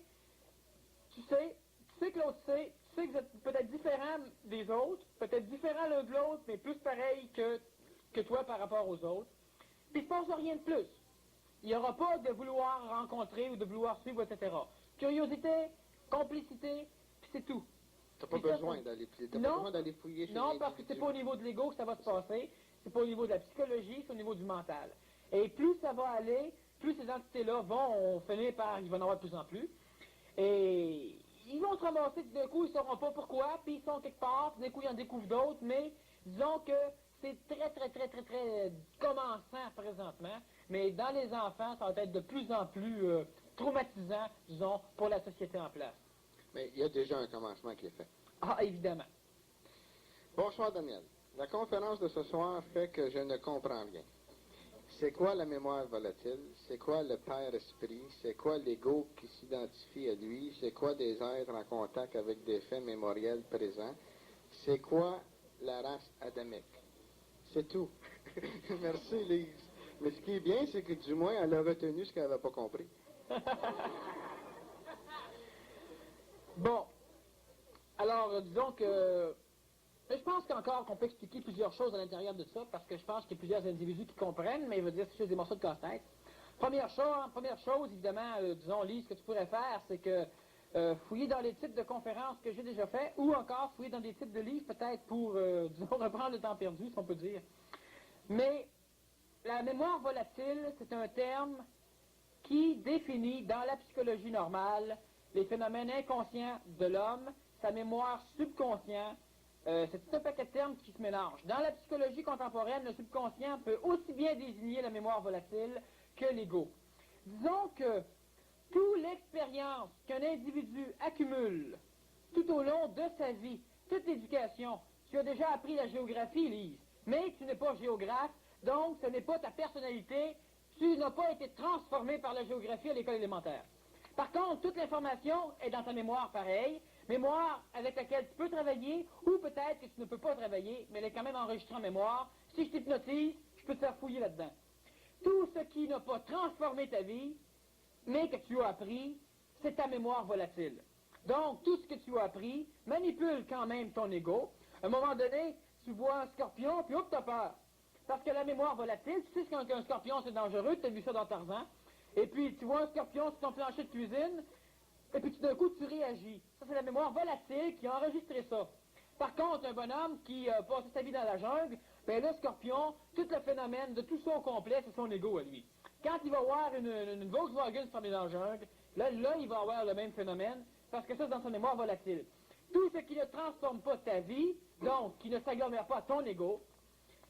tu sais que l'autre sait, tu sais que vous êtes peut-être différents des autres, peut-être différents l'un de l'autre, mais plus pareil que toi par rapport aux autres. Puis il ne se passe rien de plus. Il n'y aura pas de vouloir rencontrer ou de vouloir suivre, etc. Curiosité, complicité, puis c'est tout. T'as pas besoin d'aller fouiller chez Non, parce que c'est pas au niveau de l'ego que ça va se passer, c'est pas au niveau de la psychologie, c'est au niveau du mental. Et plus ça va aller, plus ces entités-là vont finir par, il va en avoir de plus en plus. Et ils vont se ramasser, d'un coup, ils ne sauront pas pourquoi, puis ils sont quelque part, puis d'un coup, ils en découvrent d'autres, mais disons que c'est très commençant présentement, mais dans les enfants, ça va être de plus en plus traumatisant, disons, pour la société en place. Mais il y a déjà un commencement qui est fait. Ah, évidemment. Bonsoir, Daniel. La conférence de ce soir fait que je ne comprends rien. C'est quoi la mémoire volatile? C'est quoi le Père Esprit? C'est quoi l'ego qui s'identifie à lui? C'est quoi des êtres en contact avec des faits mémoriels présents? C'est quoi la race adamique? C'est tout. Merci, Lise. Mais ce qui est bien, c'est que du moins, elle a retenu ce qu'elle n'avait pas compris. Bon. Alors, disons que je pense qu'encore qu'on peut expliquer plusieurs choses à l'intérieur de ça, parce que je pense qu'il y a plusieurs individus qui comprennent, mais il veut dire que c'est juste des morceaux de casse-tête. Première chose, évidemment, disons, Lise, ce que tu pourrais faire, c'est que fouiller dans les titres de conférences que j'ai déjà fait, ou encore fouiller dans des titres de livres, peut-être pour, disons, reprendre le temps perdu, si on peut dire. Mais la mémoire volatile, c'est un terme qui définit dans la psychologie normale les phénomènes inconscients de l'homme, sa mémoire subconsciente. C'est tout un paquet de termes qui se mélangent. Dans la psychologie contemporaine, le subconscient peut aussi bien désigner la mémoire volatile que l'ego. Disons que toute l'expérience qu'un individu accumule tout au long de sa vie, toute l'éducation, tu as déjà appris la géographie, Lise, mais tu n'es pas géographe, donc ce n'est pas ta personnalité, tu n'as pas été transformé par la géographie à l'école élémentaire. Par contre, toute l'information est dans ta mémoire pareil, mémoire avec laquelle tu peux travailler, ou peut-être que tu ne peux pas travailler, mais elle est quand même enregistrée en mémoire. Si je t'hypnotise, je peux te faire fouiller là-dedans. Tout ce qui n'a pas transformé ta vie, mais que tu as appris, c'est ta mémoire volatile. Donc, tout ce que tu as appris manipule quand même ton ego. À un moment donné, tu vois un scorpion, puis hop, t'as peur. Parce que la mémoire volatile, tu sais qu'un scorpion, c'est dangereux, tu as vu ça dans Tarzan. Et puis, tu vois un scorpion sur ton plancher de cuisine, et puis tout d'un coup, tu réagis. Ça, c'est la mémoire volatile qui a enregistré ça. Par contre, un bonhomme qui passe sa vie dans la jungle, ben le scorpion, tout le phénomène de tout ça au complet, c'est son ego à lui. Quand il va voir une Volkswagen se former dans la jungle, là, il va avoir le même phénomène, parce que ça, c'est dans sa mémoire volatile. Tout ce qui ne transforme pas ta vie, donc qui ne s'agglomère pas à ton ego,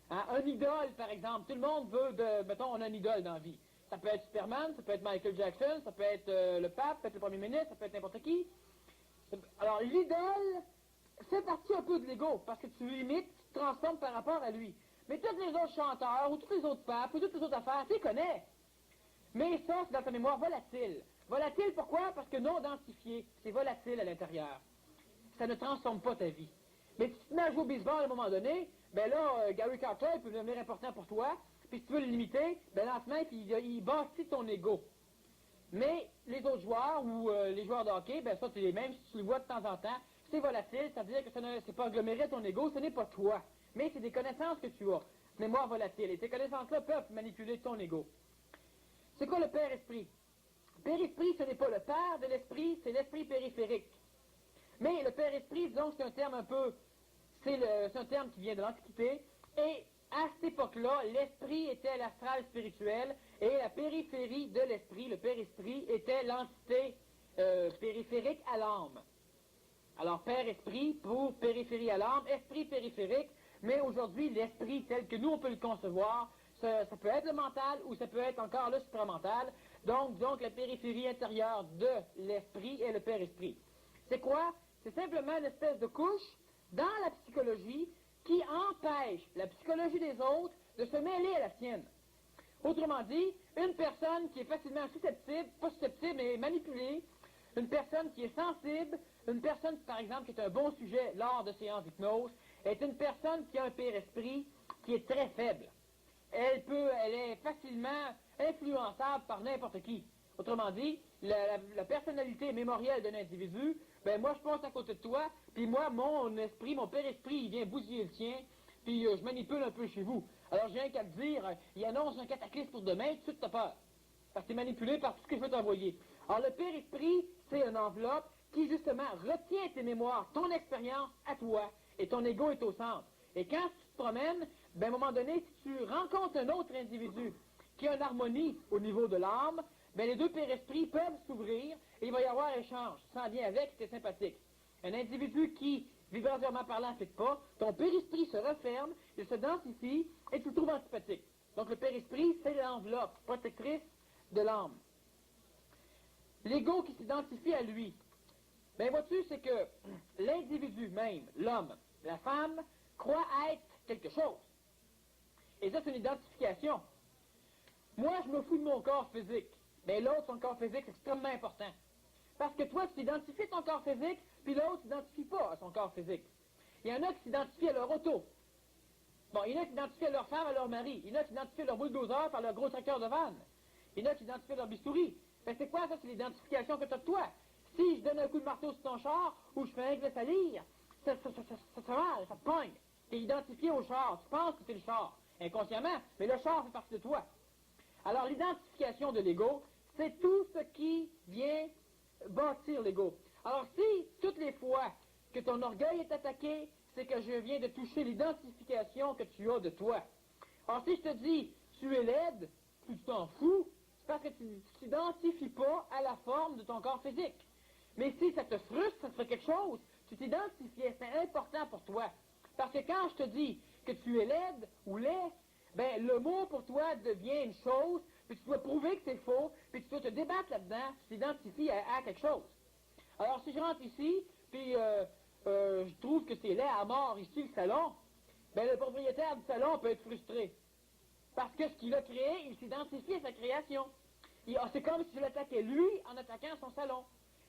hein, un idole, par exemple, tout le monde veut mettons, on a un idole dans la vie. Ça peut être Superman, ça peut être Michael Jackson, ça peut être le pape, ça peut être le premier ministre, ça peut être n'importe qui. Alors, l'idole fait partie un peu de l'ego, parce que tu l'imites, tu te transformes par rapport à lui. Mais tous les autres chanteurs, ou tous les autres papes, ou toutes les autres affaires, tu les connais. Mais ça, c'est dans ta mémoire volatile. Volatile, pourquoi? Parce que non identifié. C'est volatile à l'intérieur. Ça ne transforme pas ta vie. Mais si tu te mets à jouer au baseball à un moment donné, ben là, Gary Carter, il peut devenir important pour toi, puis si tu veux le limiter, ben lentement, il bâtit ton ego. Mais les autres joueurs, ou les joueurs de hockey, ben ça, c'est les mêmes, si tu le vois de temps en temps, c'est volatile, c'est-à-dire que c'est pas aggloméré ton ego, ce n'est pas toi. Mais c'est des connaissances que tu as, mémoire volatile. Et ces connaissances-là peuvent manipuler ton ego. C'est quoi le Père-Esprit? Père-Esprit, ce n'est pas le Père de l'Esprit, c'est l'Esprit périphérique. Mais le Père-Esprit, disons que c'est un terme un peu... C'est un terme qui vient de l'Antiquité. Et à cette époque-là, l'Esprit était l'astral spirituel et la périphérie de l'Esprit, le Père-Esprit, était l'entité périphérique à l'âme. Alors, Père-Esprit pour périphérie à l'âme, Esprit périphérique, mais aujourd'hui, l'Esprit tel que nous, on peut le concevoir, ça peut être le mental ou ça peut être encore le supramental. Donc la périphérie intérieure de l'Esprit est le Père-Esprit. C'est quoi? C'est simplement une espèce de couche dans la psychologie qui empêche la psychologie des autres de se mêler à la sienne. Autrement dit, une personne qui est facilement susceptible, pas susceptible, mais manipulée, une personne qui est sensible, une personne, par exemple, qui est un bon sujet lors de séances d'hypnose, est une personne qui a un père-esprit qui est très faible. Elle est facilement influençable par n'importe qui. Autrement dit, la personnalité mémorielle d'un individu, ben moi je passe à côté de toi, puis moi, mon esprit, mon père-esprit, il vient bousiller le tien, puis je manipule un peu chez vous. Alors j'ai rien qu'à te dire, il annonce un cataclysme pour demain, tout de suite t'as peur. Parce que t'es manipulé par tout ce que je veux t'envoyer. Alors le père-esprit, c'est une enveloppe qui justement retient tes mémoires, ton expérience à toi, et ton ego est au centre. Et quand tu te promènes, ben à un moment donné, si tu rencontres un autre individu qui a une harmonie au niveau de l'âme, ben les deux père-esprits peuvent s'ouvrir et il va y avoir échange. Tu sens bien avec, c'est sympathique. Un individu qui, vibratoirement parlant, ne fait pas, ton père-esprit se referme, il se densifie et tu le trouves antipathique. Donc le père-esprit, c'est l'enveloppe protectrice de l'âme. L'ego qui s'identifie à lui. Ben vois-tu, c'est que l'individu même, l'homme, la femme, croit être quelque chose. Et ça, c'est une identification. Moi, je me fous de mon corps physique. Mais l'autre, son corps physique, c'est extrêmement important. Parce que toi, tu t'identifies à ton corps physique, puis l'autre ne s'identifie pas à son corps physique. Il y en a qui s'identifient à leur auto. Bon, il y en a qui s'identifient à leur femme, à leur mari. Il y en a qui s'identifient à leur bulldozer par leur gros tracteur de vanne. Il y en a qui s'identifient à leur bistouri. Ben, c'est quoi ça? C'est l'identification que tu as de toi. Si je donne un coup de marteau sur ton char, ou je fais un glisse à lire, ça fait mal, ça te pogne. Tu es identifié au char. Tu penses que c'est le char, inconsciemment, mais le char fait partie de toi. Alors, l'identification de l'ego, c'est tout ce qui vient bâtir l'ego. Alors, si toutes les fois que ton orgueil est attaqué, c'est que je viens de toucher l'identification que tu as de toi. Alors, si je te dis, tu es laide, tu t'en fous, c'est parce que tu ne t'identifies pas à la forme de ton corps physique. Mais si ça te frustre, ça te fait quelque chose, tu t'identifies, c'est important pour toi. Parce que quand je te dis que tu es laide ou laid, ben, le mot pour toi devient une chose, puis tu dois prouver que c'est faux, puis tu dois te débattre là-dedans, tu t'identifies à quelque chose. Alors, si je rentre ici, puis je trouve que c'est laid à mort ici, le salon, ben, le propriétaire du salon peut être frustré. Parce que ce qu'il a créé, il s'identifie à sa création. C'est comme si je l'attaquais lui en attaquant son salon.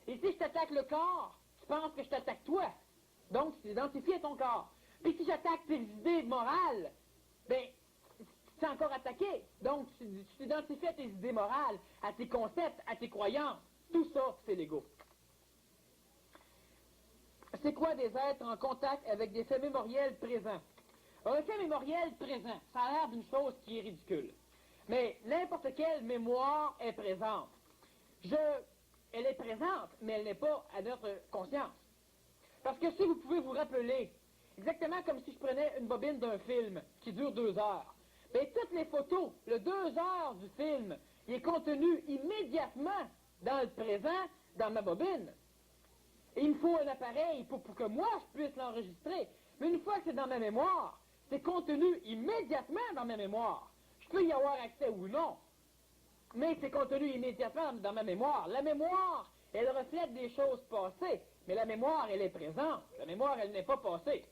Et si je t'attaque le corps, tu penses que je t'attaque toi. Donc, tu t'identifies à ton corps. Puis si j'attaque tes idées morales, ben, tu es encore attaqué. Donc, tu t'identifies à tes idées morales, à tes concepts, à tes croyances. Tout ça, c'est l'ego. C'est quoi des êtres en contact avec des faits mémoriels présents? Un fait mémoriel présent, ça a l'air d'une chose qui est ridicule. Mais n'importe quelle mémoire est présente. Elle est présente, mais elle n'est pas à notre conscience. Parce que si vous pouvez vous rappeler, exactement comme si je prenais une bobine d'un film qui dure 2 heures, bien, toutes les photos, le 2 heures du film, il est contenu immédiatement dans le présent, dans ma bobine. Et il me faut un appareil pour que moi, je puisse l'enregistrer. Mais une fois que c'est dans ma mémoire, c'est contenu immédiatement dans ma mémoire. Je peux y avoir accès ou non, mais c'est contenu immédiatement dans ma mémoire. La mémoire, elle reflète des choses passées, mais la mémoire, elle est présente. La mémoire, elle n'est pas passée.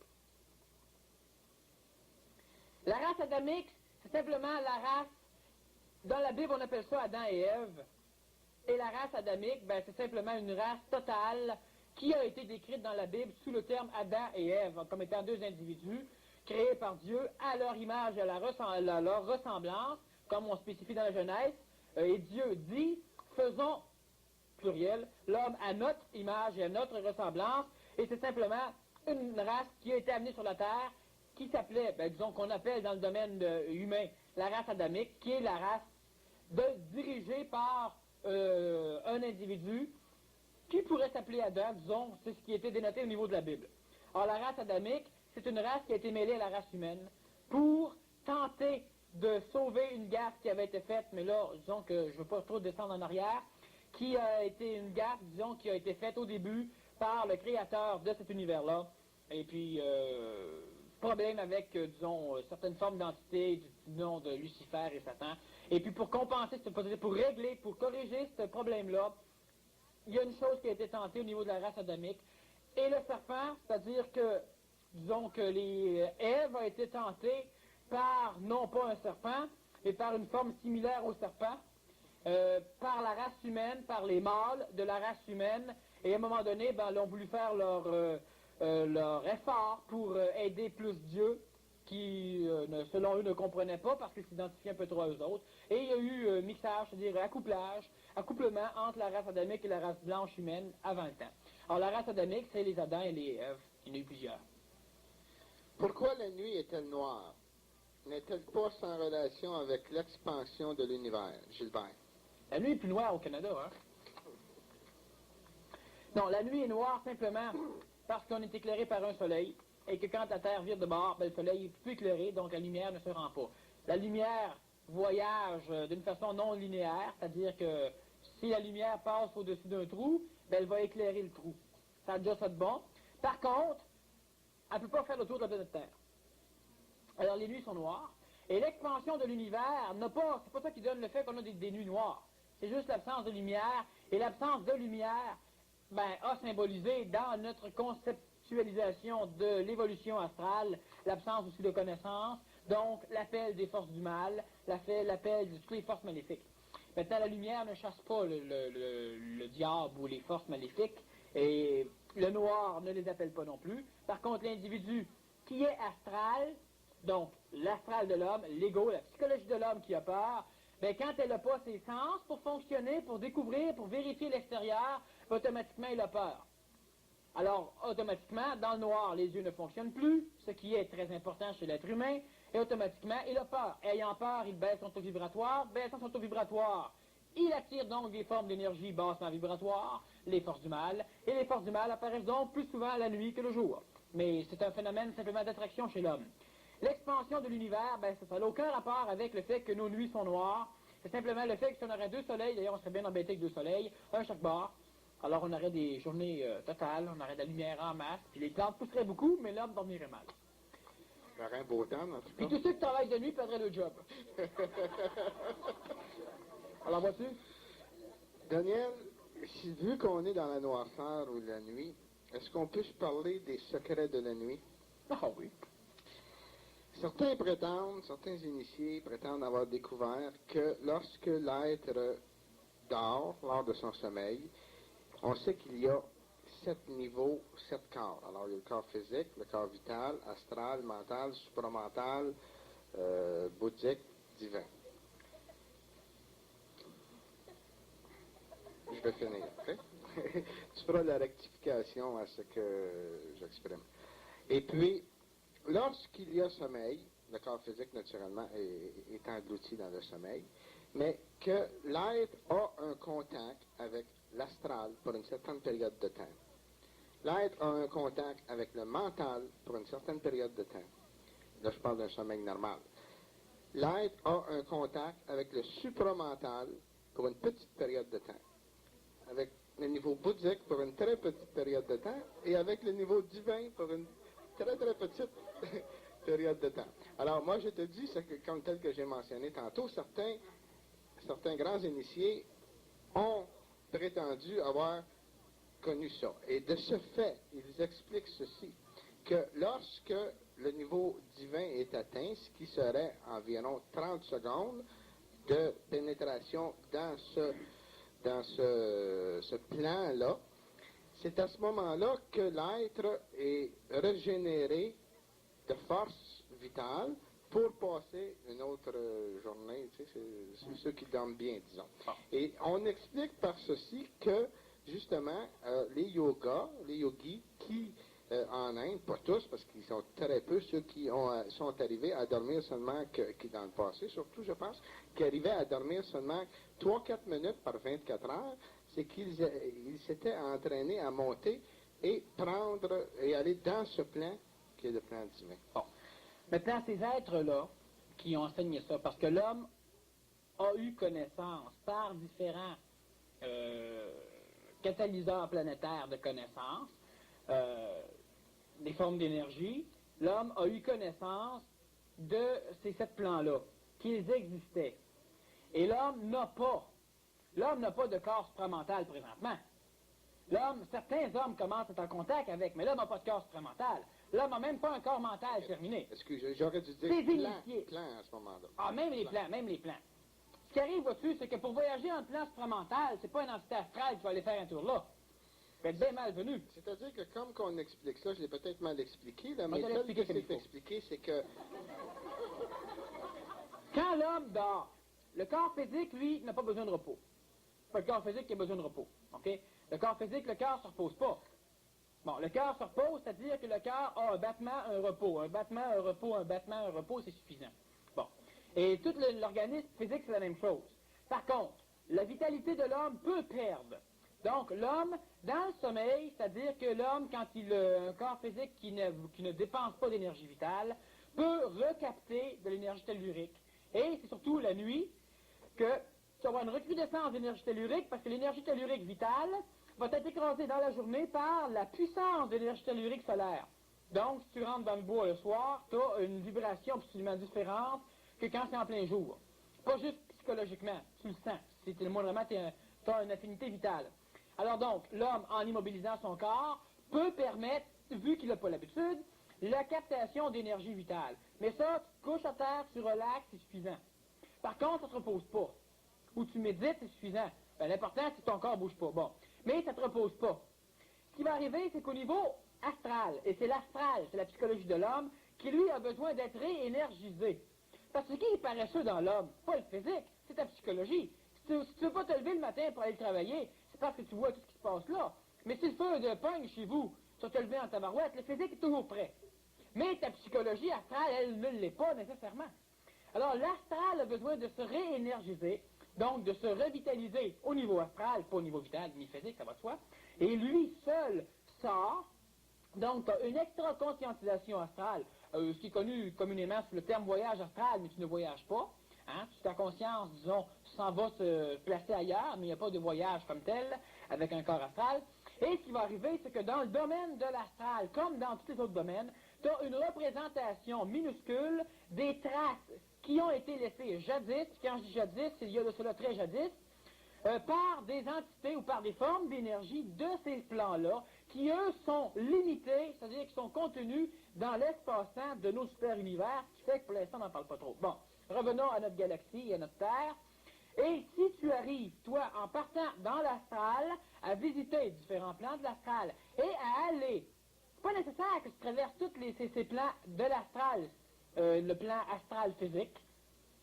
La race adamique, c'est simplement la race, dans la Bible, on appelle ça Adam et Ève. Et la race adamique, ben, c'est simplement une race totale qui a été décrite dans la Bible sous le terme Adam et Ève, comme étant 2 individus créés par Dieu à leur image et à leur ressemblance, comme on spécifie dans la Genèse. Et Dieu dit, faisons, pluriel, l'homme à notre image et à notre ressemblance, Et c'est simplement une race qui a été amenée sur la Terre, qui s'appelait, disons qu'on appelle dans le domaine humain, la race adamique, qui est la race dirigée par un individu qui pourrait s'appeler Adam, disons, c'est ce qui a été dénoté au niveau de la Bible. Alors la race adamique, c'est une race qui a été mêlée à la race humaine pour tenter de sauver une gaffe qui avait été faite, mais là, disons que je ne veux pas trop descendre en arrière, qui a été une gaffe, disons, qui a été faite au début par le créateur de cet univers-là. Et puis, problème avec, disons, certaines formes d'entités du nom de Lucifer et Satan. Et puis, pour compenser, pour régler, pour corriger ce problème-là, il y a une chose qui a été tentée au niveau de la race adamique. Et le serpent, c'est-à-dire que, disons que Ève a été tentée par, non pas un serpent, mais par une forme similaire au serpent, par la race humaine, par les mâles de la race humaine, et à un moment donné, ils ont voulu faire leur effort pour aider plus Dieu, qui, selon eux, ne comprenaient pas parce qu'ils s'identifiaient un peu trop à eux autres. Et il y a eu mixage, c'est-à-dire accouplement entre la race adamique et la race blanche humaine avant le temps. Alors la race adamique, c'est les Adams et les Èves. Il y en a eu plusieurs. Pourquoi la nuit est-elle noire? N'est-elle pas sans relation avec l'expansion de l'univers, Gilbert? La nuit est plus noire au Canada, hein? Non, la nuit est noire simplement parce qu'on est éclairé par un soleil et que quand la Terre vire de bord, le soleil est plus éclairé, donc la lumière ne se rend pas. La lumière voyage d'une façon non linéaire, c'est-à-dire que si la lumière passe au-dessus d'un trou, elle va éclairer le trou. Ça a déjà ça de bon. Par contre, elle ne peut pas faire le tour de la planète Terre. Alors les nuits sont noires. Et l'expansion de l'univers c'est pas ça qui donne le fait qu'on a des nuits noires. C'est juste l'absence de lumière. Et l'absence de lumière, a symbolisé dans notre conceptualisation de l'évolution astrale, l'absence aussi de connaissance, donc l'appel des forces du mal, l'appel de toutes les forces maléfiques. Maintenant, la lumière ne chasse pas le diable ou les forces maléfiques, et le noir ne les appelle pas non plus. Par contre, l'individu qui est astral, donc l'astral de l'homme, l'ego, la psychologie de l'homme qui a peur, quand elle n'a pas ses sens pour fonctionner, pour découvrir, pour vérifier l'extérieur, automatiquement il a peur. Alors, automatiquement, dans le noir, les yeux ne fonctionnent plus, ce qui est très important chez l'être humain, et automatiquement, il a peur. Ayant peur, il baisse son taux vibratoire. Baissant son taux vibratoire, il attire donc des formes d'énergie bassement vibratoires, les forces du mal, et les forces du mal apparaissent donc plus souvent la nuit que le jour. Mais c'est un phénomène simplement d'attraction chez l'homme. L'expansion de l'univers, ça n'a aucun rapport avec le fait que nos nuits sont noires. C'est simplement le fait que si on aurait deux soleils, d'ailleurs on serait bien embêté avec deux soleils, un chaque bord, alors on aurait des journées totales, on aurait de la lumière en masse, puis les plantes pousseraient beaucoup, mais l'homme dormirait mal. Il y aurait un beau temps, en tout Puis cas. tous ceux qui travaillent de nuit perdraient le job. Alors vois-tu? Daniel, vu qu'on est dans la noirceur ou la nuit, est-ce qu'on peut se parler des secrets de la nuit? Ah oui. Certains initiés prétendent avoir découvert que lorsque l'être dort, lors de son sommeil, on sait qu'il y a 7 niveaux, 7 corps. Alors, il y a le corps physique, le corps vital, astral, mental, supramental, bouddhique, divin. Je vais finir, OK? Tu feras la rectification à ce que j'exprime. Et puis, lorsqu'il y a sommeil, le corps physique, naturellement, est englouti dans le sommeil, mais que l'être a un contact avec l'astral pour une certaine période de temps. L'être a un contact avec le mental pour une certaine période de temps. Là, je parle d'un sommeil normal. L'être a un contact avec le supramental pour une petite période de temps. Avec le niveau bouddhique pour une très petite période de temps, et avec le niveau divin pour une très très petite période de temps. Alors moi je te dis, c'est que, comme tel que j'ai mentionné tantôt, certains grands initiés ont prétendu avoir connu ça. Et de ce fait, ils expliquent ceci, que lorsque le niveau divin est atteint, ce qui serait environ 30 secondes de pénétration dans ce plan-là, c'est à ce moment-là que l'être est régénéré de force vitale pour passer une autre journée. Tu sais, c'est ceux qui dorment bien, disons. Et on explique par ceci que justement, les yogis qui, en Inde, pas tous, parce qu'ils sont très peu, ceux qui sont arrivés à dormir seulement, qui dans le passé surtout, je pense, qui arrivaient à dormir seulement 3-4 minutes par 24 heures, c'est qu'ils s'étaient entraînés à monter et prendre et aller dans ce plan qui est le plan divin. Bon. Maintenant, ces êtres-là qui ont enseigné ça, parce que l'homme a eu connaissance par différents catalyseurs planétaires de connaissances, des formes d'énergie, l'homme a eu connaissance de ces 7 plans-là, qu'ils existaient. Et l'homme n'a pas de corps supramental présentement. Certains hommes commencent à être en contact avec, mais l'homme n'a pas de corps supramental. L'homme n'a même pas un corps mental terminé. Excusez, j'aurais dû dire plan à ce moment-là. Ah, même les plans. Ce qui arrive, vois-tu, c'est que pour voyager en plan supramental, c'est pas une entité astrale qui va aller faire un tour là. Ça va être bien malvenu. C'est-à-dire que comme qu'on explique ça, je l'ai peut-être mal expliqué, là, mais tel que c'est expliqué, c'est que... Quand l'homme dort, le corps physique, lui, n'a pas besoin de repos. C'est pas le corps physique qui a besoin de repos. OK? Le corps physique, le cœur ne se repose pas. Bon, le cœur se repose, c'est-à-dire que le cœur a un battement, un repos. Un battement, un repos, un battement, un repos, c'est suffisant. Bon. Et tout l'organisme physique, c'est la même chose. Par contre, la vitalité de l'homme peut perdre. Donc, l'homme, dans le sommeil, c'est-à-dire que l'homme, quand il a un corps physique qui ne dépense pas d'énergie vitale, peut recapter de l'énergie tellurique. Et c'est surtout la nuit que tu vas avoir une recrudescence d'énergie tellurique parce que l'énergie tellurique vitale va être écrasée dans la journée par la puissance de l'énergie tellurique solaire. Donc, si tu rentres dans le bois le soir, tu as une vibration absolument différente que quand c'est en plein jour. Pas juste psychologiquement, tu le sens. C'est le moindrement, tu as une affinité vitale. Alors donc, l'homme, en immobilisant son corps, peut permettre, vu qu'il n'a pas l'habitude, la captation d'énergie vitale. Mais ça, tu te couches à terre, tu relaxes, c'est suffisant. Par contre, ça ne te repose pas. Ou tu médites, c'est suffisant. Ben, l'important, c'est que ton corps ne bouge pas. Bon. Mais ça ne te repose pas. Ce qui va arriver, c'est qu'au niveau astral, et c'est l'astral, c'est la psychologie de l'homme, qui lui a besoin d'être réénergisé. Parce que ce qui est paresseux dans l'homme, pas le physique, c'est ta psychologie. Si tu ne veux pas te lever le matin pour aller travailler, c'est parce que tu vois tout ce qui se passe là. Mais si le feu de pogne chez vous, tu vas te lever en tabarouette, le physique est toujours prêt. Mais ta psychologie astrale, elle ne l'est pas nécessairement. Alors l'astral a besoin de se réénergiser, donc de se revitaliser au niveau astral, pas au niveau vital ni physique, ça va de soi. Et lui seul sort, donc tu as une extra-conscientisation astrale, ce qui est connu communément sous le terme voyage astral, mais tu ne voyages pas. Hein? Ta conscience, disons, s'en va se placer ailleurs, mais il n'y a pas de voyage comme tel, avec un corps astral. Et ce qui va arriver, c'est que dans le domaine de l'astral, comme dans tous les autres domaines, tu as une représentation minuscule des traces qui ont été laissées jadis, quand je dis jadis, il y a de cela très jadis, par des entités ou par des formes d'énergie de ces plans-là, qui eux sont limités, c'est-à-dire qu'ils sont contenus dans l'espace-temps de nos super-univers, ce qui fait que pour l'instant on n'en parle pas trop. Bon, revenons à notre galaxie et à notre Terre. Et si tu arrives, toi, en partant dans l'astral, à visiter différents plans de l'astral et à aller, c'est pas nécessaire que tu traverses tous ces plans de l'astral, le plan astral physique,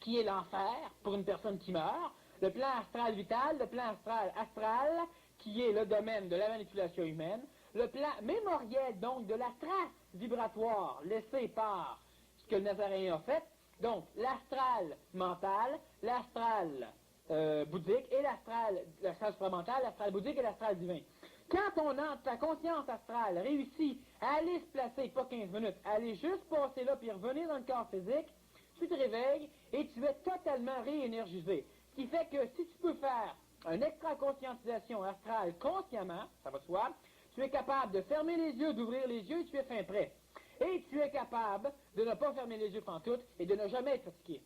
qui est l'enfer pour une personne qui meurt, le plan astral vital, le plan astral, qui est le domaine de la manipulation humaine, le plan mémoriel, donc, de la trace vibratoire laissée par ce que le Nazaréen a fait, donc l'astral mental, l'astral bouddhique et l'astral supramental, l'astral bouddhique et l'astral divin. Quand ta conscience astrale réussit à aller se placer, pas 15 minutes, à aller juste passer là puis revenir dans le corps physique, tu te réveilles et tu es totalement réénergisé. Ce qui fait que si tu peux faire une extra-conscientisation astrale consciemment, ça va de soi, tu es capable de fermer les yeux, d'ouvrir les yeux et tu es fin prêt. Et tu es capable de ne pas fermer les yeux pantoute et de ne jamais être fatigué.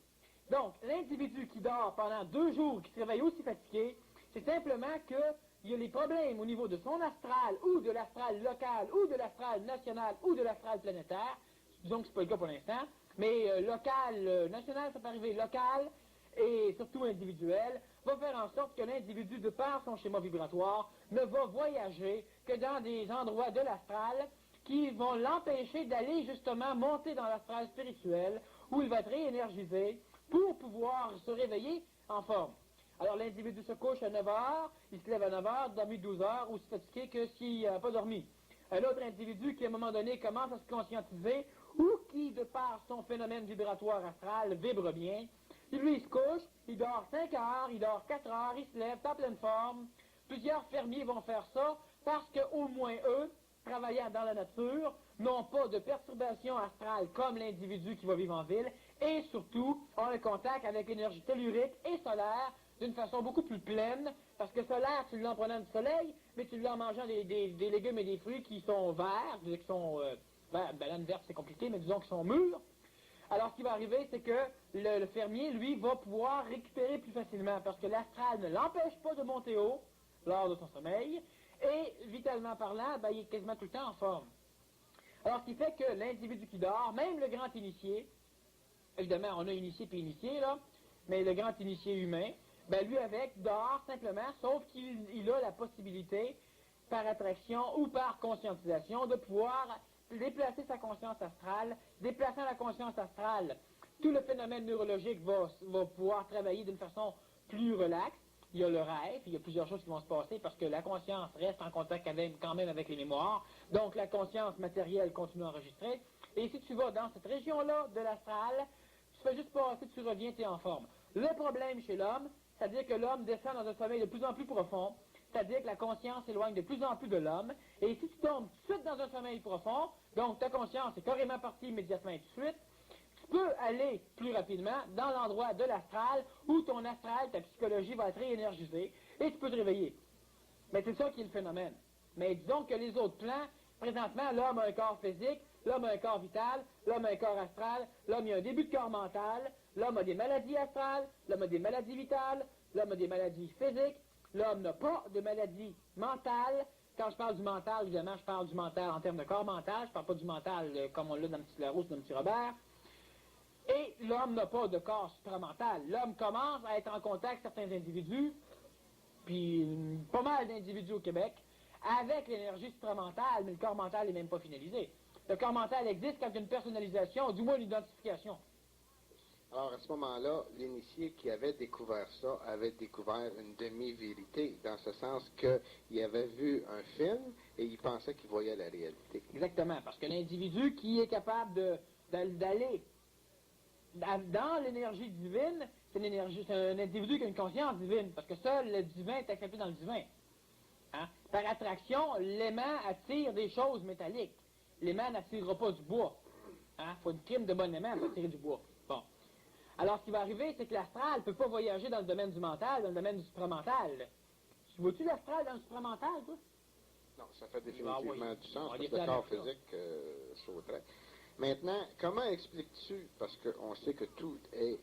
Donc, l'individu qui dort pendant 2 jours, qui se réveille aussi fatigué, c'est simplement qu'il y a des problèmes au niveau de son astral, ou de l'astral local, ou de l'astral national, ou de l'astral planétaire. Disons que c'est pas le cas pour l'instant, mais local, national, ça peut arriver local, et surtout individuel, va faire en sorte que l'individu, de par son schéma vibratoire, ne va voyager que dans des endroits de l'astral qui vont l'empêcher d'aller justement monter dans l'astral spirituel, où il va être réénergisé pour pouvoir se réveiller en forme. Alors l'individu se couche à 9 heures, il se lève à 9 heures, dormi 12 heures, aussi fatigué que s'il n'a pas dormi. Un autre individu qui, à un moment donné, commence à se conscientiser ou qui, de par son phénomène vibratoire astral, vibre bien, lui, il se couche, il dort 5 heures, il dort 4 heures, il se lève, en pleine forme. Plusieurs fermiers vont faire ça parce qu'au moins eux, travaillant dans la nature, n'ont pas de perturbation astrale comme l'individu qui va vivre en ville et surtout ont un contact avec l'énergie tellurique et solaire d'une façon beaucoup plus pleine, parce que solaire, tu l'as en prenant du soleil, mais tu l'as en mangeant des légumes et des fruits qui sont verts, qui sont, verts, ben l'inverse c'est compliqué, mais disons qu'ils sont mûrs. Alors ce qui va arriver, c'est que le fermier, lui, va pouvoir récupérer plus facilement, parce que l'astral ne l'empêche pas de monter haut lors de son sommeil, et vitalement parlant, ben, il est quasiment tout le temps en forme. Alors ce qui fait que l'individu qui dort, même le grand initié, évidemment on a initié puis initié là, mais le grand initié humain, ben lui avec dort simplement, sauf qu'il a la possibilité, par attraction ou par conscientisation, de pouvoir déplacer sa conscience astrale. Déplaçant la conscience astrale, tout le phénomène neurologique va pouvoir travailler d'une façon plus relaxe. Il y a le rêve, il y a plusieurs choses qui vont se passer parce que la conscience reste en contact quand même avec les mémoires. Donc la conscience matérielle continue à enregistrer. Et si tu vas dans cette région-là de l'astral, tu fais juste passer, tu reviens, tu es en forme. Le problème chez l'homme, c'est-à-dire que l'homme descend dans un sommeil de plus en plus profond, c'est-à-dire que la conscience s'éloigne de plus en plus de l'homme, et si tu tombes tout de suite dans un sommeil profond, donc ta conscience est carrément partie immédiatement et tout de suite, tu peux aller plus rapidement dans l'endroit de l'astral où ton astral, ta psychologie va être réénergisée, et tu peux te réveiller. Mais c'est ça qui est le phénomène. Mais disons que les autres plans, présentement, l'homme a un corps physique, l'homme a un corps vital, l'homme a un corps astral, l'homme a un début de corps mental, l'homme a des maladies astrales, l'homme a des maladies vitales, l'homme a des maladies physiques, l'homme n'a pas de maladie mentale. Quand je parle du mental, évidemment, je parle du mental en termes de corps mental, je parle pas du mental comme on l'a dans le petit Larousse, dans le petit Robert. Et l'homme n'a pas de corps supramental. L'homme commence à être en contact avec certains individus, puis pas mal d'individus au Québec, avec l'énergie supramentale, mais le corps mental n'est même pas finalisé. Le corps mental existe quand il y a une personnalisation, ou du moins une identification. Alors, à ce moment-là, l'initié qui avait découvert ça avait découvert une demi-vérité, dans ce sens qu'il avait vu un film et il pensait qu'il voyait la réalité. Exactement, parce que l'individu qui est capable d'aller dans l'énergie divine, c'est un individu qui a une conscience divine, parce que seul le divin est accepté dans le divin. Hein? Par attraction, l'aimant attire des choses métalliques. L'aimant n'attirera pas du bois. Il faut une crime de bon aimant pour attirer du bois. Bon. Alors, ce qui va arriver, c'est que l'astral ne peut pas voyager dans le domaine du mental, dans le domaine du supramental. Vois-tu l'astral dans le supramental, toi? Non, ça fait définitivement du sens, parce que le le corps physique sauterait. Maintenant, comment expliques-tu, parce qu'on sait que tout est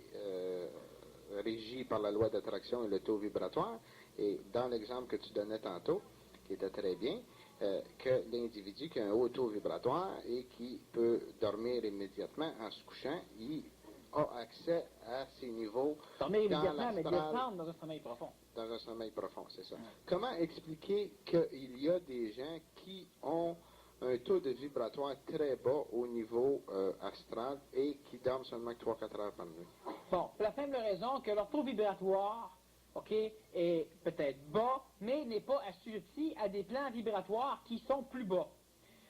régi par la loi d'attraction et le taux vibratoire, et dans l'exemple que tu donnais tantôt, qui était très bien, que l'individu qui a un haut taux vibratoire et qui peut dormir immédiatement en se couchant, il a accès à ces niveaux dormir immédiatement, dans mais descendre dans un sommeil profond. Dans un sommeil profond, c'est ça. Comment expliquer qu'il y a des gens qui ont un taux de vibratoire très bas au niveau astral et qui dorment seulement 3-4 heures par nuit? Bon, pour la simple raison que leur taux vibratoire, est peut-être bas, mais n'est pas assujetti à des plans vibratoires qui sont plus bas.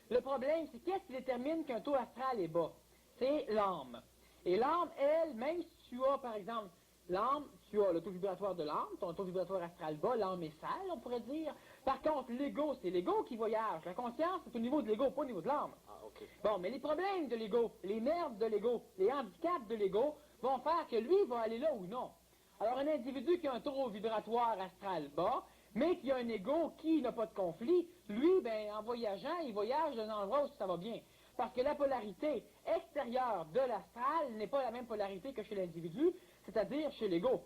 Le problème, c'est qu'est-ce qui détermine qu'un taux astral est bas? C'est l'âme. Et l'âme, elle, même si tu as, par exemple, l'âme, tu as le taux vibratoire de l'âme, ton taux vibratoire astral bas, l'âme est sale, on pourrait dire. Par contre, l'ego, c'est l'ego qui voyage. La conscience, c'est au niveau de l'ego, pas au niveau de l'âme. Bon, mais les problèmes de l'ego, les merdes de l'ego, les handicaps de l'ego vont faire que lui va aller là ou non. Alors, un individu qui a un taux vibratoire astral bas, mais qui a un ego qui n'a pas de conflit, lui, ben, en voyageant, il voyage dans un endroit où ça va bien. Parce que la polarité extérieure de l'astral n'est pas la même polarité que chez l'individu, c'est-à-dire chez l'ego.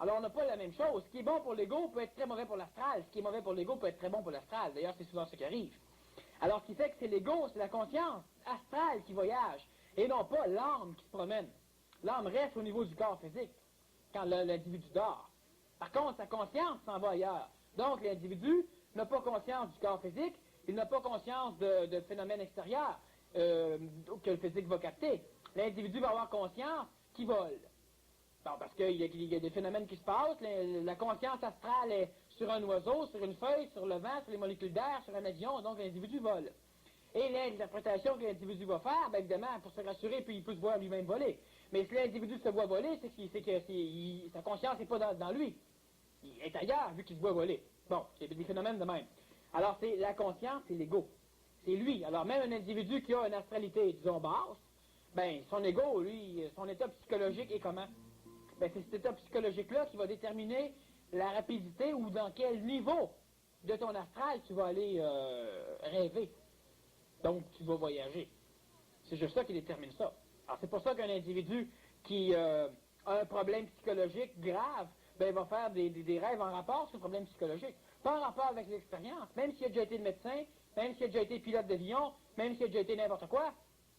Alors, on n'a pas la même chose. Ce qui est bon pour l'ego peut être très mauvais pour l'astral. Ce qui est mauvais pour l'ego peut être très bon pour l'astral. D'ailleurs, c'est souvent ce qui arrive. Alors, ce qui fait que c'est l'ego, c'est la conscience astrale qui voyage, et non pas l'âme qui se promène. L'âme reste au niveau du corps physique, quand l'individu dort. Par contre, sa conscience s'en va ailleurs. Donc, l'individu n'a pas conscience du corps physique, il n'a pas conscience de phénomènes extérieurs que le physique va capter. L'individu va avoir conscience qu'il vole. Bon, parce qu'il y a des phénomènes qui se passent. La conscience astrale est sur un oiseau, sur une feuille, sur le vent, sur les molécules d'air, sur un avion, donc l'individu vole. Et l'interprétation que l'individu va faire, bien évidemment, pour se rassurer, puis il peut se voir lui-même voler. Mais si l'individu se voit voler, c'est que sa conscience n'est pas dans lui. Il est ailleurs, vu qu'il se voit voler. Bon, c'est des phénomènes de même. Alors, c'est la conscience, c'est l'ego. C'est lui. Alors, même un individu qui a une astralité, disons, basse, ben, son ego, lui, son état psychologique est comment? Ben, c'est cet état psychologique-là qui va déterminer la rapidité ou dans quel niveau de ton astral tu vas aller rêver. Donc, tu vas voyager. C'est juste ça qui détermine ça. Alors, c'est pour ça qu'un individu qui a un problème psychologique grave, ben, va faire des rêves en rapport sur le problème psychologique. Pas en rapport avec l'expérience. Même s'il a déjà été médecin, même s'il a déjà été pilote d'avion, même s'il a déjà été n'importe quoi,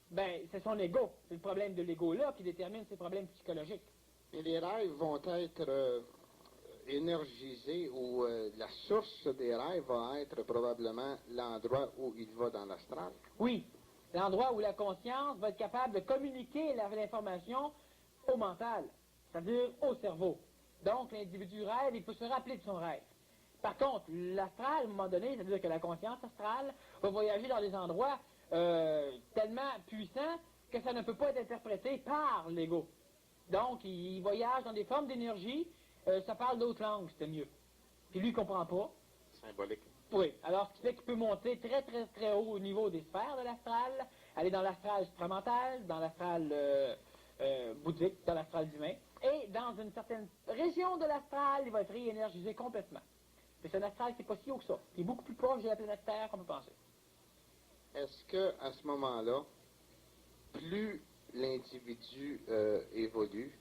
ben, c'est son ego. C'est le problème de l'ego-là qui détermine ses problèmes psychologiques. Et les rêves vont être énergisés ou la source des rêves va être probablement l'endroit où il va dans l'astral. Oui, l'endroit où la conscience va être capable de communiquer l'information au mental, c'est-à-dire au cerveau. Donc, l'individu rêve, il peut se rappeler de son rêve. Par contre, l'astral, à un moment donné, c'est-à-dire que la conscience astrale va voyager dans des endroits tellement puissants que ça ne peut pas être interprété par l'ego. Donc, il voyage dans des formes d'énergie, ça parle d'autres langues, c'était mieux. Puis lui, il ne comprend pas. Symbolique. Oui, alors ce qui fait qu'il peut monter très, très, très haut au niveau des sphères de l'astral, aller dans l'astral supramental, dans l'astral bouddhique, dans l'astral humain, et dans une certaine région de l'astral, il va être réénergisé complètement. C'est un astral qui n'est pas si haut que ça, qui est beaucoup plus proche de la planète Terre qu'on peut penser. Est-ce qu'à ce moment-là, plus l'individu évolue,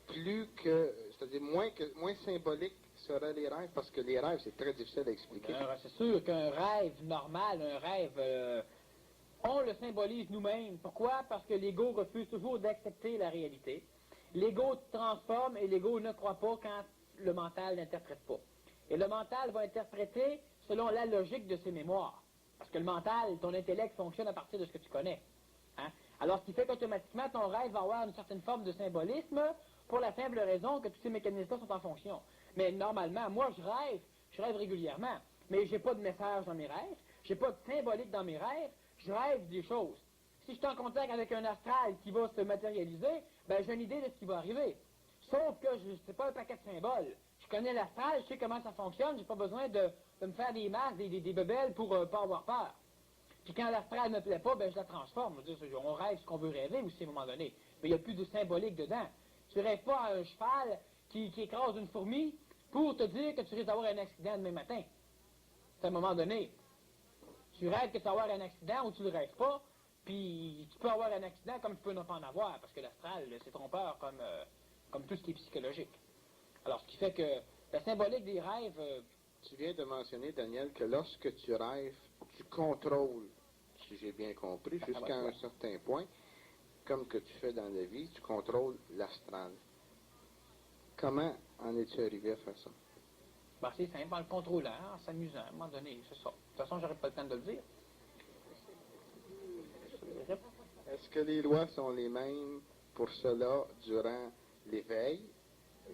plus que, c'est-à-dire moins symbolique seraient les rêves, parce que les rêves, c'est très difficile à expliquer. C'est sûr qu'un rêve normal, un rêve, on le symbolise nous-mêmes. Pourquoi? Parce que l'ego refuse toujours d'accepter la réalité. L'ego transforme et l'ego ne croit pas quand le mental n'interprète pas. Et le mental va interpréter selon la logique de ses mémoires. Parce que le mental, ton intellect fonctionne à partir de ce que tu connais. Hein? Alors, ce qui fait qu'automatiquement, ton rêve va avoir une certaine forme de symbolisme pour la simple raison que tous ces mécanismes-là sont en fonction. Mais normalement, moi, je rêve régulièrement. Mais je n'ai pas de message dans mes rêves, je n'ai pas de symbolique dans mes rêves, je rêve des choses. Si je suis en contact avec un astral qui va se matérialiser, ben j'ai une idée de ce qui va arriver. Sauf que ce n'est pas un paquet de symboles. Je connais l'astral, je sais comment ça fonctionne, j'ai pas besoin de me faire des masques, des bebelles pour pas avoir peur. Puis quand l'astral ne me plaît pas, ben je la transforme. Je veux dire, on rêve ce qu'on veut rêver aussi à un moment donné. Mais il n'y a plus de symbolique dedans. Tu rêves pas à un cheval qui écrase une fourmi pour te dire que tu risques d'avoir un accident demain matin. C'est à un moment donné. Tu rêves que tu vas avoir un accident ou tu ne le rêves pas, puis tu peux avoir un accident comme tu peux ne pas en avoir, parce que l'astral, c'est trompeur comme tout ce qui est psychologique. Alors, ce qui fait que la symbolique des rêves... Tu viens de mentionner, Daniel, que lorsque tu rêves, tu contrôles, si j'ai bien compris, jusqu'à un certain point, comme que tu fais dans la vie, tu contrôles l'astral. Comment en es-tu arrivé à faire ça? Ben, c'est simple, en le contrôlant, en s'amusant, à un moment donné, c'est ça. De toute façon, j'aurais pas le temps de le dire. Est-ce que les lois sont les mêmes pour cela durant l'éveil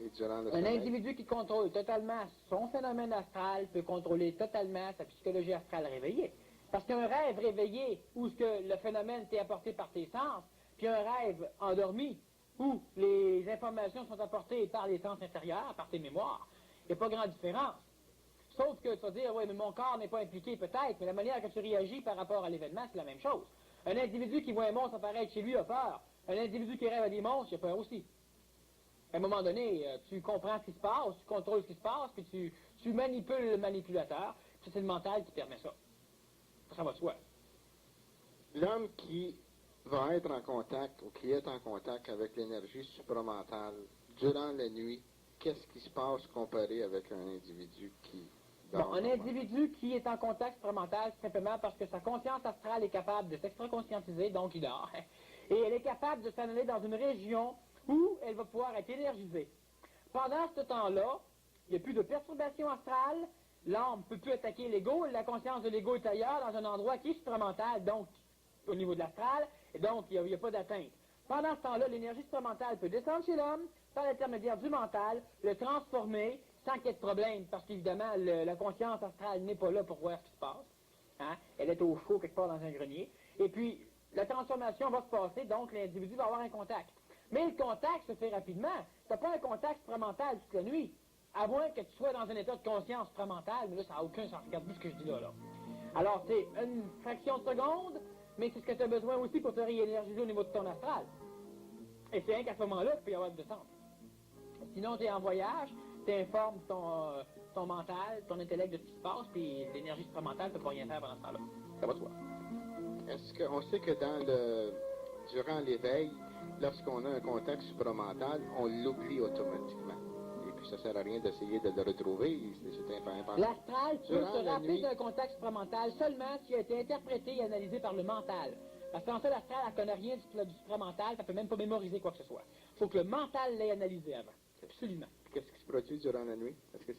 et durant le sommeil? Un individu qui contrôle totalement son phénomène astral peut contrôler totalement sa psychologie astrale réveillée. Parce qu'un rêve réveillé où ce que le phénomène t'est apporté par tes sens, puis un rêve endormi où les informations sont apportées par les sens intérieurs, par tes mémoires, il n'y a pas grande différence. Sauf que tu vas dire, oui, mais mon corps n'est pas impliqué peut-être, mais la manière que tu réagis par rapport à l'événement, c'est la même chose. Un individu qui voit un monstre apparaître chez lui a peur. Un individu qui rêve à des monstres, il a peur aussi. À un moment donné, tu comprends ce qui se passe, tu contrôles ce qui se passe, puis tu manipules le manipulateur, puis c'est le mental qui permet ça. Ça va de soi. L'homme qui va être en contact ou qui est en contact avec l'énergie supramentale durant la nuit, qu'est-ce qui se passe comparé avec un individu qui dort? Un individu qui est en contact supramental, c'est simplement parce que sa conscience astrale est capable de s'extra-conscientiser, donc il dort. Et elle est capable de s'en aller dans une région où elle va pouvoir être énergisée. Pendant ce temps-là, il n'y a plus de perturbation astrale, l'âme ne peut plus attaquer l'ego, la conscience de l'ego est ailleurs, dans un endroit qui est supramental, donc au niveau de l'astral, et donc il n'y a pas d'atteinte. Pendant ce temps-là, l'énergie supramentale peut descendre chez l'homme, par l'intermédiaire du mental, le transformer sans qu'il y ait de problème, parce qu'évidemment, la conscience astrale n'est pas là pour voir ce qui se passe. Hein? Elle est au chaud quelque part dans un grenier. Et puis, la transformation va se passer, donc l'individu va avoir un contact. Mais le contact se fait rapidement. Tu n'as pas un contact supramental toute la nuit, à moins que tu sois dans un état de conscience supramentale, mais là, ça n'a aucun sens. Regarde ce que je dis là. Alors, c'est une fraction de seconde, mais c'est ce que tu as besoin aussi pour te réénergiser au niveau de ton astral. Et c'est rien qu'à ce moment-là qu'il peut y avoir une descente. Sinon, tu es en voyage, tu informes ton mental, ton intellect de ce qui se passe, puis l'énergie supramentale ne peut pas rien faire pendant ce temps-là. Ça va de soi. Est-ce qu'on sait que durant l'éveil, lorsqu'on a un contact supramental, on l'oublie automatiquement? Et puis ça sert à rien d'essayer de le retrouver, c'est impossible. L'astral peut Durant se la rappeler nuit- d'un contact supramental seulement s'il a été interprété et analysé par le mental. Parce qu'en fait, l'astral, elle ne connaît rien du supramental, elle ne peut même pas mémoriser quoi que ce soit. Il faut que le mental l'ait analysé avant. Absolument. Qu'est-ce qui se produit durant la nuit? Est-ce que